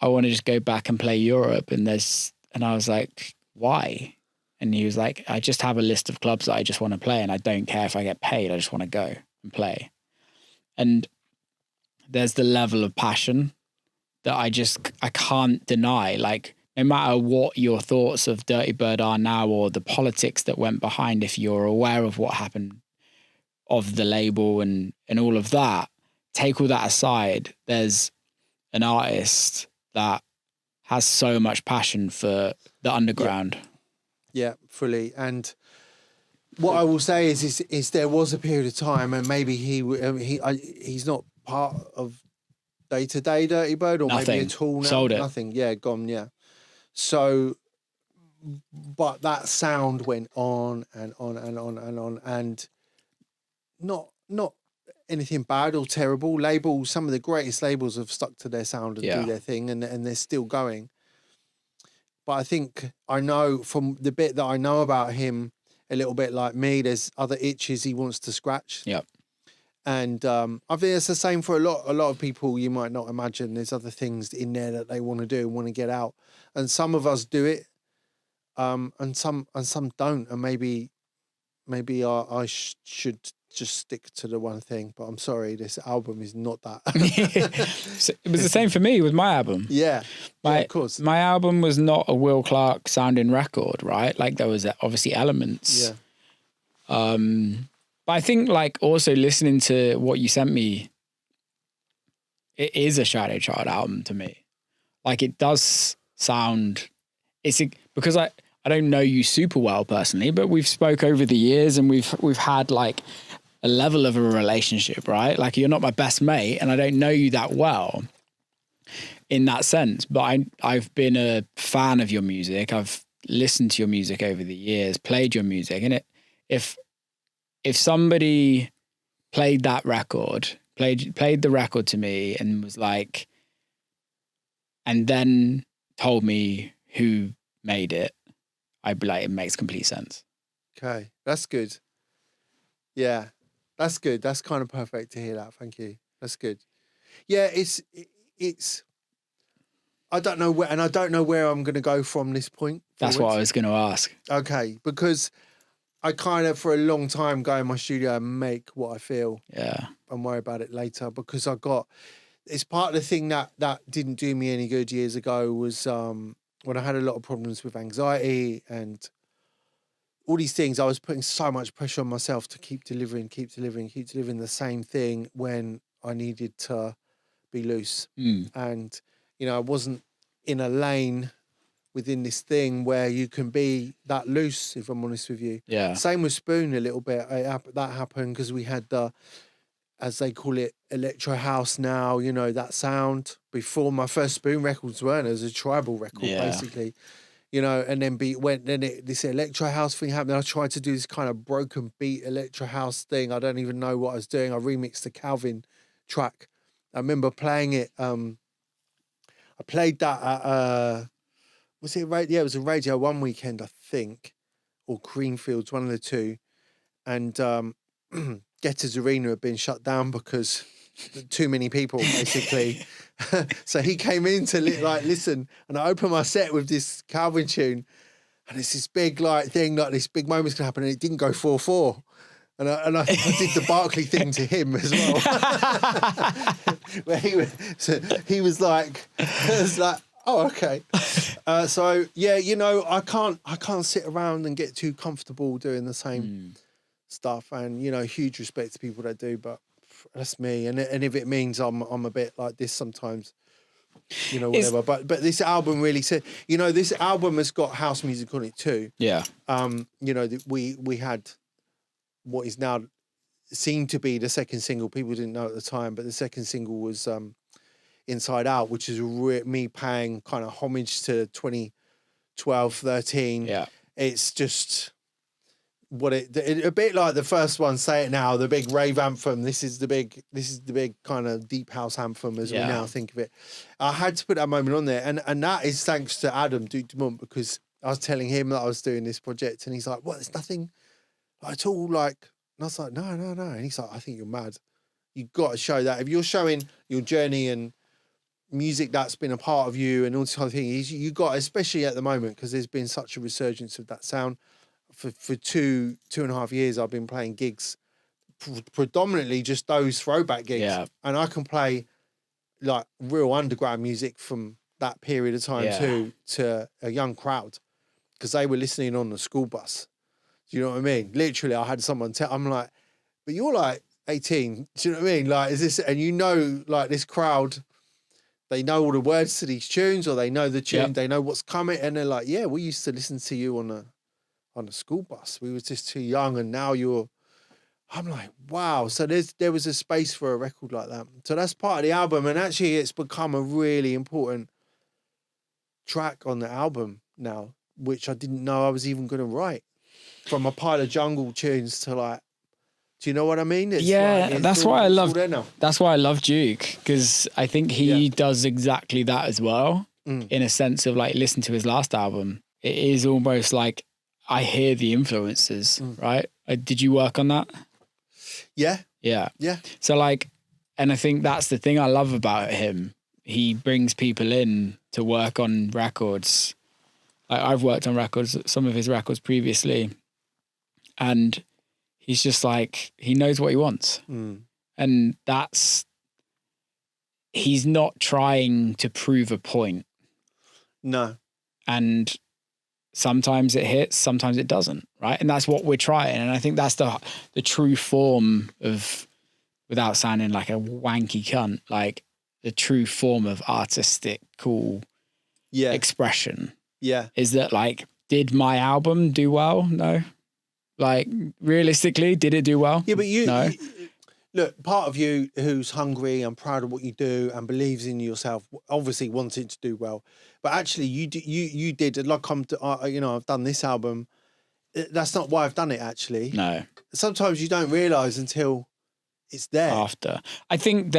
I want to just go back and play Europe. And I was like, why? And he was like, I just have a list of clubs that I just want to play and I don't care if I get paid. I just want to go and play. And there's the level of passion that I can't deny. Like, no matter what your thoughts of Dirty Bird are now or the politics that went behind, if you're aware of what happened of the label and all of that, take all that aside, there's an artist that has so much passion for the underground. Yeah, fully. And what I will say is there was a period of time, and maybe he's not part of day-to-day Dirty Bird, or Nothing. maybe at all now. Sold it. Nothing. Yeah, gone. Yeah. So, but that sound went on and on and on and on, and not anything bad or terrible. Labels, some of the greatest labels have stuck to their sound and do their thing, and they're still going. But I think I know from the bit that I know about him, a little bit like me, there's other itches he wants to scratch. Yep. And I think it's the same for a lot of people. You might not imagine there's other things in there that they want to do and want to get out. And some of us do it, and some don't. And maybe I should just stick to the one thing. But I'm sorry, this album is not that. It was the same for me with my album. Yeah, of course. My album was not a Will Clarke sounding record, right? Like there was obviously elements. Yeah. But I think like also listening to what you sent me, it is a Shadow Child album to me. Like it does sound, because I don't know you super well personally, but we've spoke over the years and we've had like a level of a relationship, right? Like you're not my best mate and I don't know you that well in that sense, but I've been a fan of your music. I've listened to your music over the years, played your music, and if somebody played that record, played the record to me and was like, and then told me who made it, I'd be like, it makes complete sense. Okay, that's good. Yeah, that's good. That's kind of perfect to hear that. Thank you. That's good. Yeah, it's. I don't know where, and I don't know where I'm going to go from this point forwards. That's what I was going to ask. Okay, because I kind of, for a long time, go in my studio and make what I feel. Yeah. And worry about it later, because it's part of the thing that didn't do me any good years ago was when I had a lot of problems with anxiety and all these things. I was putting so much pressure on myself to keep delivering the same thing when I needed to be loose. And, I wasn't in a lane within this thing where you can be that loose, if I'm honest with you. Yeah. Same with Spoon a little bit. That happened because we had the, as they call it, electro house now, that sound. Before my first Spoon records weren't, as a tribal record, basically. And then this electro house thing happened. I tried to do this kind of broken beat electro house thing. I don't even know what I was doing. I remixed the Calvin track. I remember playing it. I played that at, was it Radio? Yeah, it was a Radio 1 weekend, I think, or Greenfields, one of the two. And Getters Arena had been shut down because too many people, basically. So he came in to listen, and I opened my set with this Calvin tune, and it's this big thing, like this big moment's gonna happen, and it didn't go 4/4. And I think I did the Barclay thing to him as well. Where he was like, oh, okay. So yeah, I can't sit around and get too comfortable doing the same stuff. And huge respect to people that do, but that's me. And if it means I'm a bit like this sometimes, whatever. But this album really said, this album has got house music on it too. Yeah. We had what is now seemed to be the second single. People didn't know at the time, but the second single was Inside Out, which is me paying kind of homage to 2012, 13. Yeah. it's just what it a bit like the first one, Say It Now, the big rave anthem. This is the big kind of deep house anthem as we now think of it. I had to put that moment on there, and that is thanks to Adam Duke Dumont, because I was telling him that I was doing this project, and he's like, "What? There's nothing at all like." And I was like, "No." And he's like, "I think you're mad. You've got to show that. If you're showing your journey and music that's been a part of you and all this kind of thing, you got, especially at the moment, because there's been such a resurgence of that sound. For 2.5 years, I've been playing gigs, predominantly just those throwback gigs, and I can play like real underground music from that period of time to a young crowd, because they were listening on the school bus. Do you know what I mean? Literally, I had someone tell, I'm like, but you're like 18. Do you know what I mean? Like, is this, and you know, like this crowd, they know all the words to these tunes, or they know the tune, they know what's coming, and they're like, yeah, we used to listen to you on a school bus. We were just too young, and now I'm like, wow. So there was a space for a record like that. So that's part of the album, and actually it's become a really important track on the album now, which I didn't know I was even going to write. From a pile of jungle tunes to like, do you know what I mean? It's that's why I love. That's why I love Duke, because I think he does exactly that as well. In a sense of like, listen to his last album. It is almost like I hear the influences, right? Did you work on that? Yeah. So like, and I think that's the thing I love about him. He brings people in to work on records. Like, I've worked on records, some of his records previously, and he's just like, he knows what he wants. And he's not trying to prove a point. No. And sometimes it hits, sometimes it doesn't, right? And that's what we're trying. And I think that's the true form of, without sounding like a wanky cunt, like the true form of artistic, cool expression. Is that like, did my album do well? No. Like, realistically, did it do well? Yeah, but look, part of you who's hungry and proud of what you do and believes in yourself, obviously wants it to do well. But actually, you did, like, I've done this album. That's not why I've done it, actually. No. Sometimes you don't realise until it's there. After. I think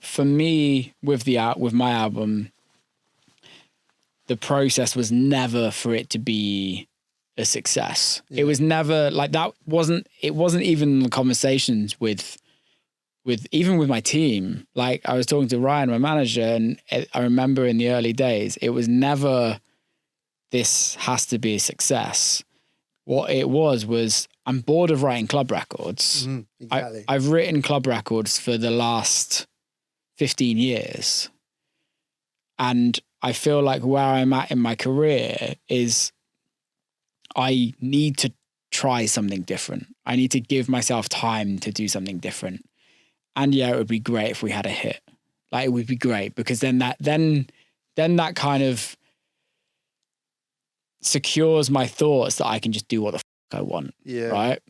for me, with my album, the process was never for it to be a success. It was never like that. It wasn't even the conversations with even with my team. Like, I was talking to Ryan, my manager, and I remember in the early days, it was never, this has to be a success. What it was I'm bored of writing club records. Exactly. I've written club records for the last 15 years. And I feel like where I'm at in my career is I need to try something different. I need to give myself time to do something different. And it would be great if we had a hit. Like, it would be great, because then that kind of secures my thoughts that I can just do what the fuck I want. Yeah. Right?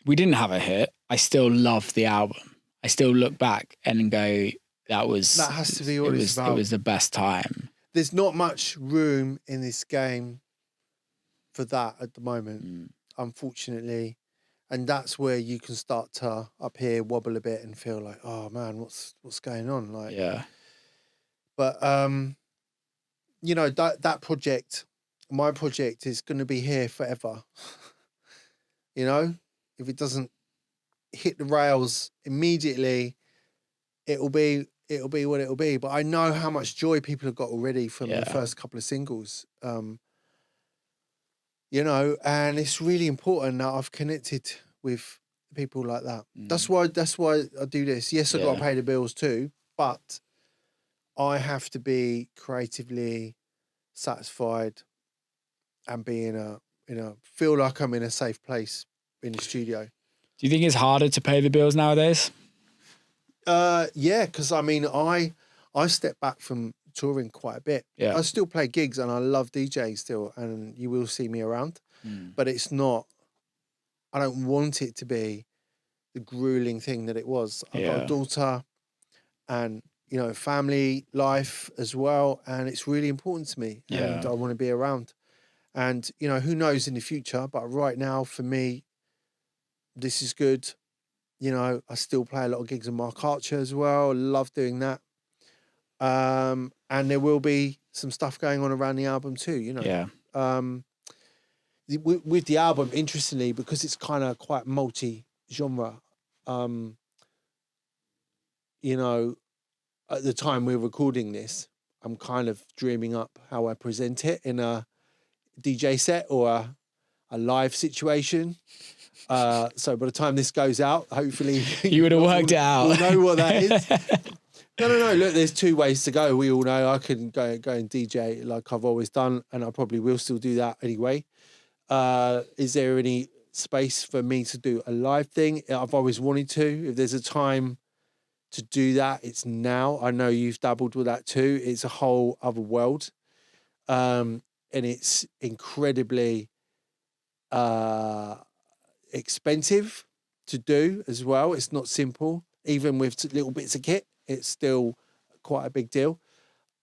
We didn't have a hit. I still love the album. I still look back and go, that has to be what it's about. It was the best time. There's not much room in this game for that at the moment, unfortunately. And that's where you can start to up here wobble a bit and feel like, oh man, what's going on? Like, but that project, my project, is going to be here forever. If it doesn't hit the rails immediately, it'll be what it'll be. But I know how much joy people have got already from the first couple of singles. And it's really important that I've connected with people like that. That's why I do this. Yes, I've got to pay the bills too, but I have to be creatively satisfied and be feel like I'm in a safe place in the studio. Do you think it's harder to pay the bills nowadays? Yeah, because I mean, I step back from touring quite a bit. Yeah. I still play gigs and I love DJing still, and you will see me around. But it's not, I don't want it to be the grueling thing that it was. I've got a daughter, and you know, family life as well. And it's really important to me. And I want to be around. And, you know, who knows in the future, but right now for me, this is good. You know, I still play a lot of gigs in Mark Archer as well. Love doing that. And there will be some stuff going on around the album too, you know. Yeah. With the album, interestingly, because it's kind of quite multi-genre, you know, at the time we're recording this, I'm kind of dreaming up how I present it in a DJ set or a live situation. So by the time this goes out, hopefully you would have worked it out. We'll know what that is. No. Look, there's two ways to go. We all know I can go and DJ like I've always done, and I probably will still do that anyway. Is there any space for me to do a live thing? I've always wanted to. If there's a time to do that, it's now. I know you've dabbled with that too. It's a whole other world. And it's incredibly expensive to do as well. It's not simple. Even with little bits of kit, it's still quite a big deal.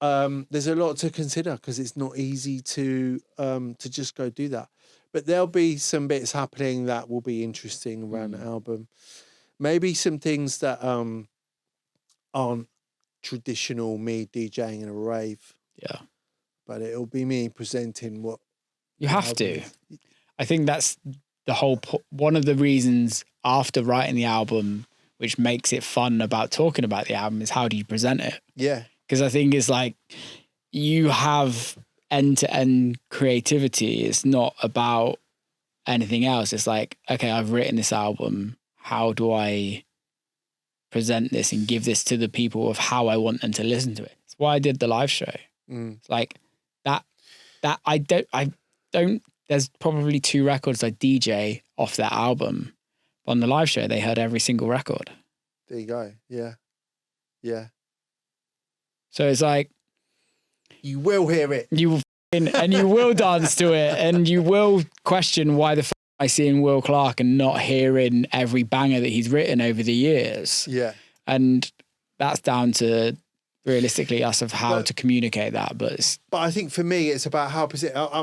There's a lot to consider because it's not easy to just go do that. But there'll be some bits happening that will be interesting around the album. Maybe some things that aren't traditional me DJing in a rave. Yeah. But it'll be me presenting what you have to. I think that's the whole one of the reasons after writing the album, which makes it fun about talking about the album, is how do you present it? Yeah. Because I think it's like you have end-to-end creativity. It's not about anything else. It's like, okay, I've written this album. How do I present this and give this to the people of how I want them to listen to it? It's why I did the live show. It's like that I don't, there's probably 2 records I DJ off that album. But on the live show, they heard every single record. There you go. Yeah. Yeah. So it's like, you will hear it. You will and you will dance to it, and you will question why the f I seeing Will Clarke and not hearing every banger that he's written over the years. Yeah. And that's down to realistically us of how to communicate that. But I think for me, it's about how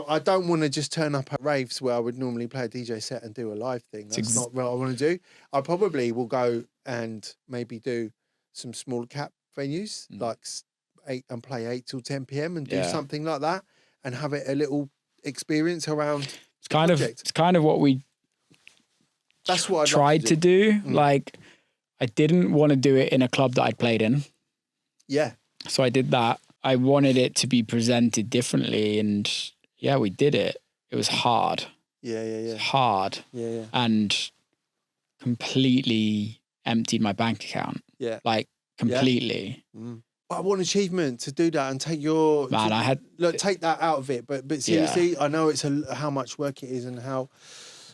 I don't want to just turn up at raves where I would normally play a DJ set and do a live thing. That's not what I want to do. I probably will go and maybe do some small cap venues like 8 and play 8 till 10 p.m. and do something like that and have it a little experience around. It's kind of what we that's what I tried to do. Like, I didn't want to do it in a club that I'd played in. Yeah. So I did that. I wanted it to be presented differently, and yeah, we did it. It was hard. Yeah. Hard. Yeah. And completely emptied my bank account. Yeah. Like, completely. Yeah. But what an achievement to do that and take your take that out of it. But seriously, I know it's how much work it is and how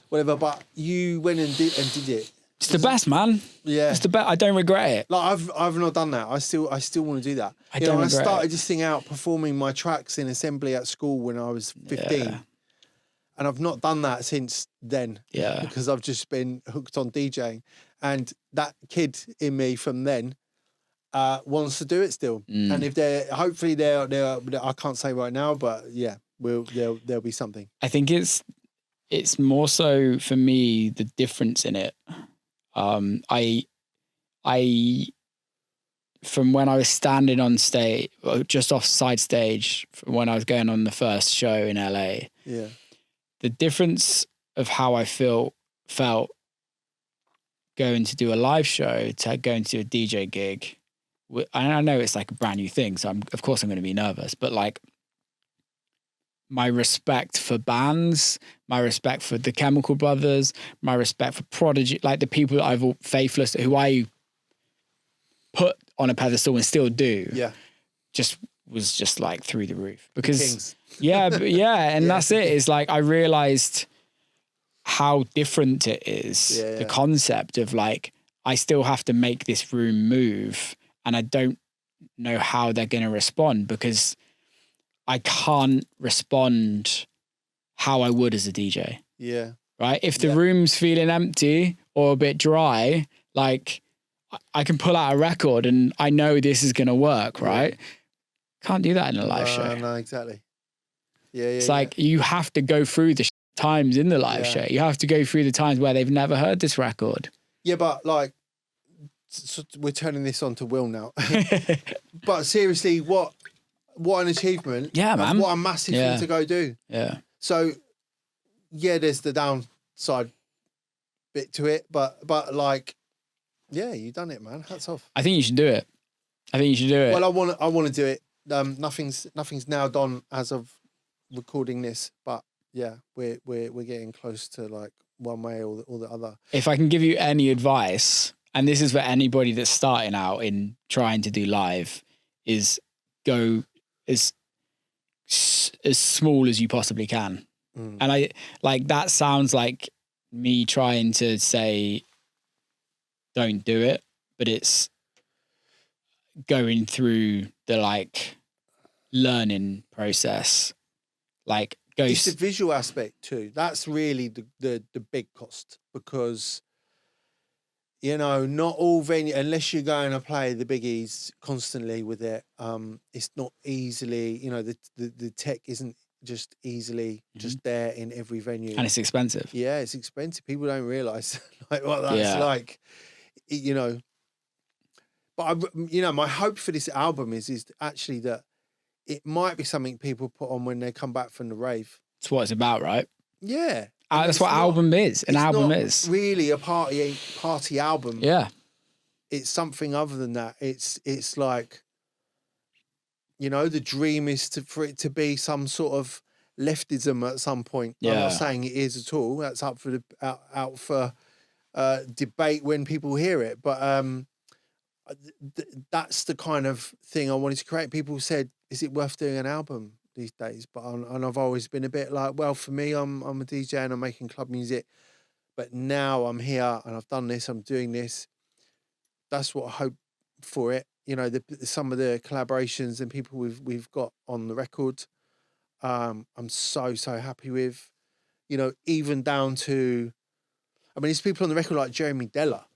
whatever. But you went and did it. It's the best, man. Yeah, it's the best. I don't regret it. Like I've not done that. I still want to do that. I started this thing out performing my tracks in assembly at school when I was 15, and I've not done that since then. Yeah, because I've just been hooked on DJing, and that kid in me from then wants to do it still. And if hopefully they're I can't say right now, but yeah, there'll be something. I think it's more so for me the difference in it. I from when I was standing on stage, just off side stage, from when I was going on the first show in LA. Yeah, the difference of how I felt going to do a live show to going to do a DJ gig. I know it's like a brand new thing, so of course I'm going to be nervous, but like my respect for bands, my respect for the Chemical Brothers, my respect for Prodigy, like the people that I've Faithless, who I put on a pedestal and still do, was just like through the roof because and that's it. It's like I realized how different it is. The concept of like I still have to make this room move. And I don't know how they're going to respond because I can't respond how I would as a DJ. Yeah. Right? If the room's feeling empty or a bit dry, like I can pull out a record and I know this is going to work, right? Can't do that in a live show. No, exactly. Yeah, It's like you have to go through the times in the live show. You have to go through the times where they've never heard this record. Yeah, but like, so we're turning this on to Will now. But seriously, what an achievement. Yeah, man. What a massive thing to go do. Yeah. So, yeah, there's the downside bit to it, but like, yeah, you done it, man. Hats off. I think you should do it. Well, I want to do it. Nothing's nailed on as of recording this, but yeah, we're getting close to like one way or the other. If I can give you any advice, and this is for anybody that's starting out in trying to do live, is go as small as you possibly can. And I like that sounds like me trying to say don't do it, but it's going through the like learning process. Like it's the visual aspect too. That's really the big cost, because not all venue, unless you're going to play the biggies constantly with it, it's not easily, the tech isn't just easily just there in every venue. And it's expensive. Yeah, it's expensive. People don't realise like what that's like, But my hope for this album is actually that it might be something people put on when they come back from the rave. That's what it's about, right? Yeah. That's what album is. An album is really a party album. Yeah. It's something other than that. It's like, the dream is for it to be some sort of leftism at some point. Yeah. I'm not saying it is at all. That's up for out for debate when people hear it. But that's the kind of thing I wanted to create. People said, "Is it worth doing an album these days?" But and I've always been a bit like, well, for me, I'm a DJ and I'm making club music. But now I'm here and I've done this. I'm doing this. That's what I hope for it. Some of the collaborations and people we've got on the record, I'm so happy with. Even down to, there's people on the record like Jeremy Della,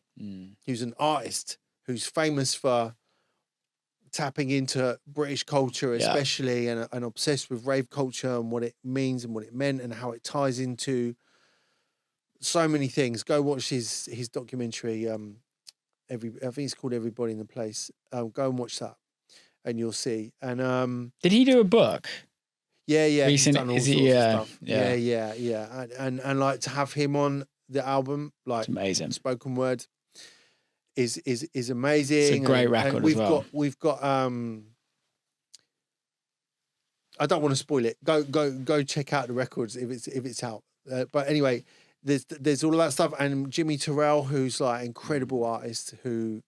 who's an artist who's famous for tapping into British culture, especially, and obsessed with rave culture and what it means and what it meant and how it ties into so many things. Go watch his documentary. I think it's called Everybody in the Place. Go and watch that, and you'll see. And did he do a book? Yeah. Recent, he's done all sorts of stuff. Yeah. And like to have him on the album, like, it's amazing. Spoken word is amazing. It's a great record and as well. We've got I don't want to spoil it. Go check out the records if it's out. But anyway, there's all of that stuff, and Jimmy Terrell, who's like an incredible artist who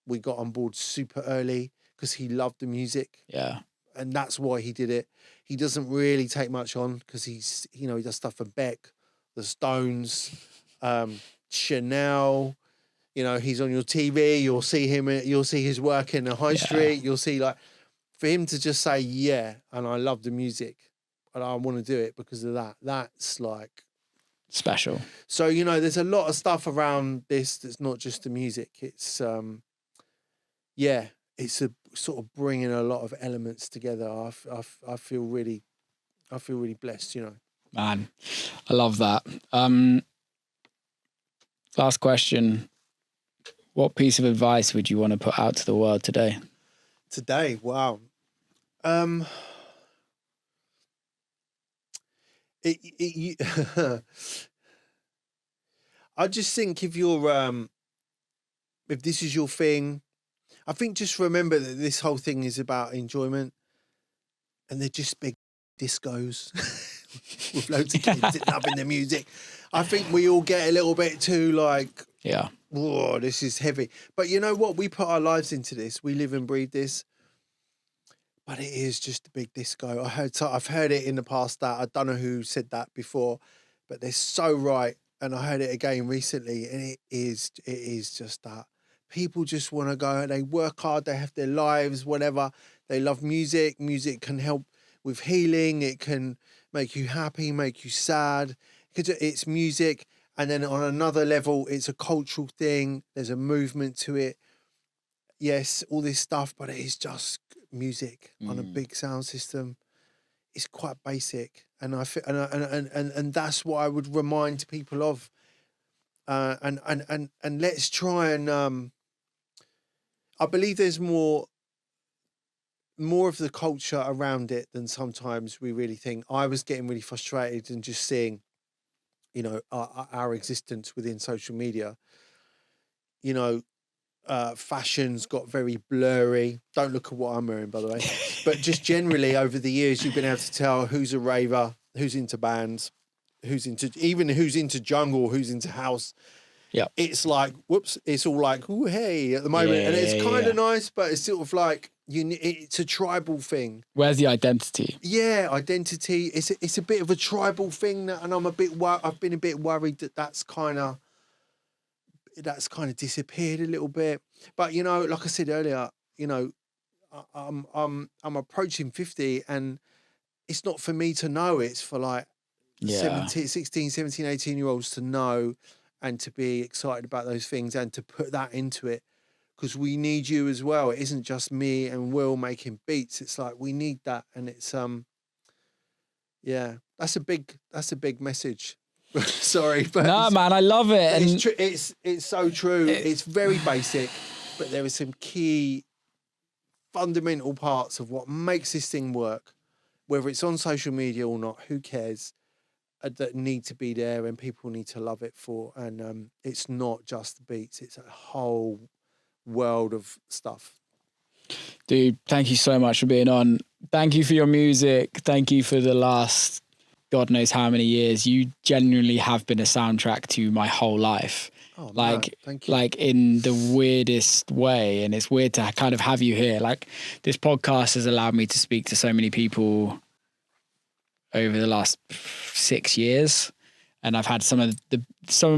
we got on board super early because he loved the music. Yeah. And that's why he did it. He doesn't really take much on because he's, he does stuff for Beck, the Stones, Chanel. He's on your TV. You'll see him. You'll see his work in the high street. You'll see, like, for him to just say, yeah, and I love the music and I want to do it because of that. That's like special. So, there's a lot of stuff around this that's not just the music. It's, it's a sort of bringing a lot of elements together. I feel really blessed, Man, I love that. Last question. What piece of advice would you want to put out to the world today? Today, wow. I just think if this is your thing, I think just remember that this whole thing is about enjoyment, and they're just big discos with loads of kids loving the music. I think we all get a little bit too like, whoa, this is heavy. But you know what? We put our lives into this. We live and breathe this. But it is just a big disco. I've heard it in the past that I don't know who said that before, but they're so right. And I heard it again recently, and it is just that. People just want to go, they work hard, they have their lives, whatever. They love music. Music can help with healing. It can make you happy, make you sad. It's music. And then on another level, it's a cultural thing. There's a movement to it. Yes, all this stuff, but it is just music on a big sound system. It's quite basic, and and that's what I would remind people of. And let's try and I believe there's more of the culture around it than sometimes we really think. I was getting really frustrated and just seeing, you know, our existence within social media. You know, fashion's got very blurry. Don't look at what I'm wearing, by the way. But just generally over the years, you've been able to tell who's a raver, who's into bands, who's into jungle, who's into house. Yeah, it's like, whoops, it's all like, ooh, hey, at the moment. And it's kind of nice, but it's sort of like, it's a tribal thing. Where's the identity? Yeah, identity. It's a bit of a tribal thing, and I've been a bit worried that that's kind of disappeared a little bit. But you know, like I said earlier, you know, I'm approaching 50, and it's not for me to know. It's for like 16, 17, 18-year-olds to know and to be excited about those things and to put that into it, because we need you as well. It isn't just me and Will making beats. It's like we need that, and it's yeah, that's a big message. Sorry, but no, man, I love it. And it's so true. It's very basic, but there are some key fundamental parts of what makes this thing work, whether it's on social media or not, who cares, that need to be there and people need to love it for. And it's not just the beats, it's a whole world of stuff. Dude, thank you so much for being on. Thank you for your music. Thank you for the last God knows how many years. You genuinely have been a soundtrack to my whole life. Oh, like, man, thank you. Like in the weirdest way. And it's weird to kind of have you here. Like, this podcast has allowed me to speak to so many people over the last 6 years. And I've had some of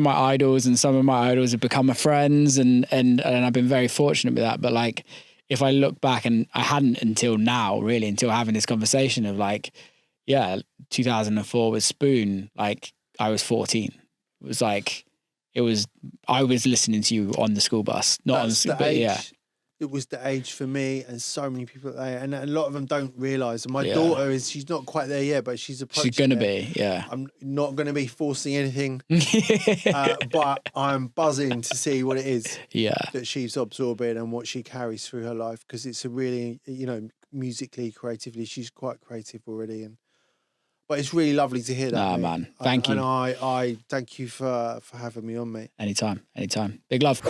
my idols, and some of my idols have become my friends, and I've been very fortunate with that. But like, if I look back, and I hadn't until now, really, until having this conversation of like, 2004 with Spoon, like I was 14. It was like, I was listening to you on the school bus, not That's on the the age. yeah. It was the age for me, and so many people there, and a lot of them don't realise. And my daughter she's not quite there yet, but she's approaching. She's gonna be, yeah. I'm not going to be forcing anything, but I'm buzzing to see what it is that she's absorbing and what she carries through her life, because it's a really, you know, musically, creatively, she's quite creative already, but it's really lovely to hear that. Nah, mate. man, thank you. And I thank you for having me on, mate. Anytime. Big love.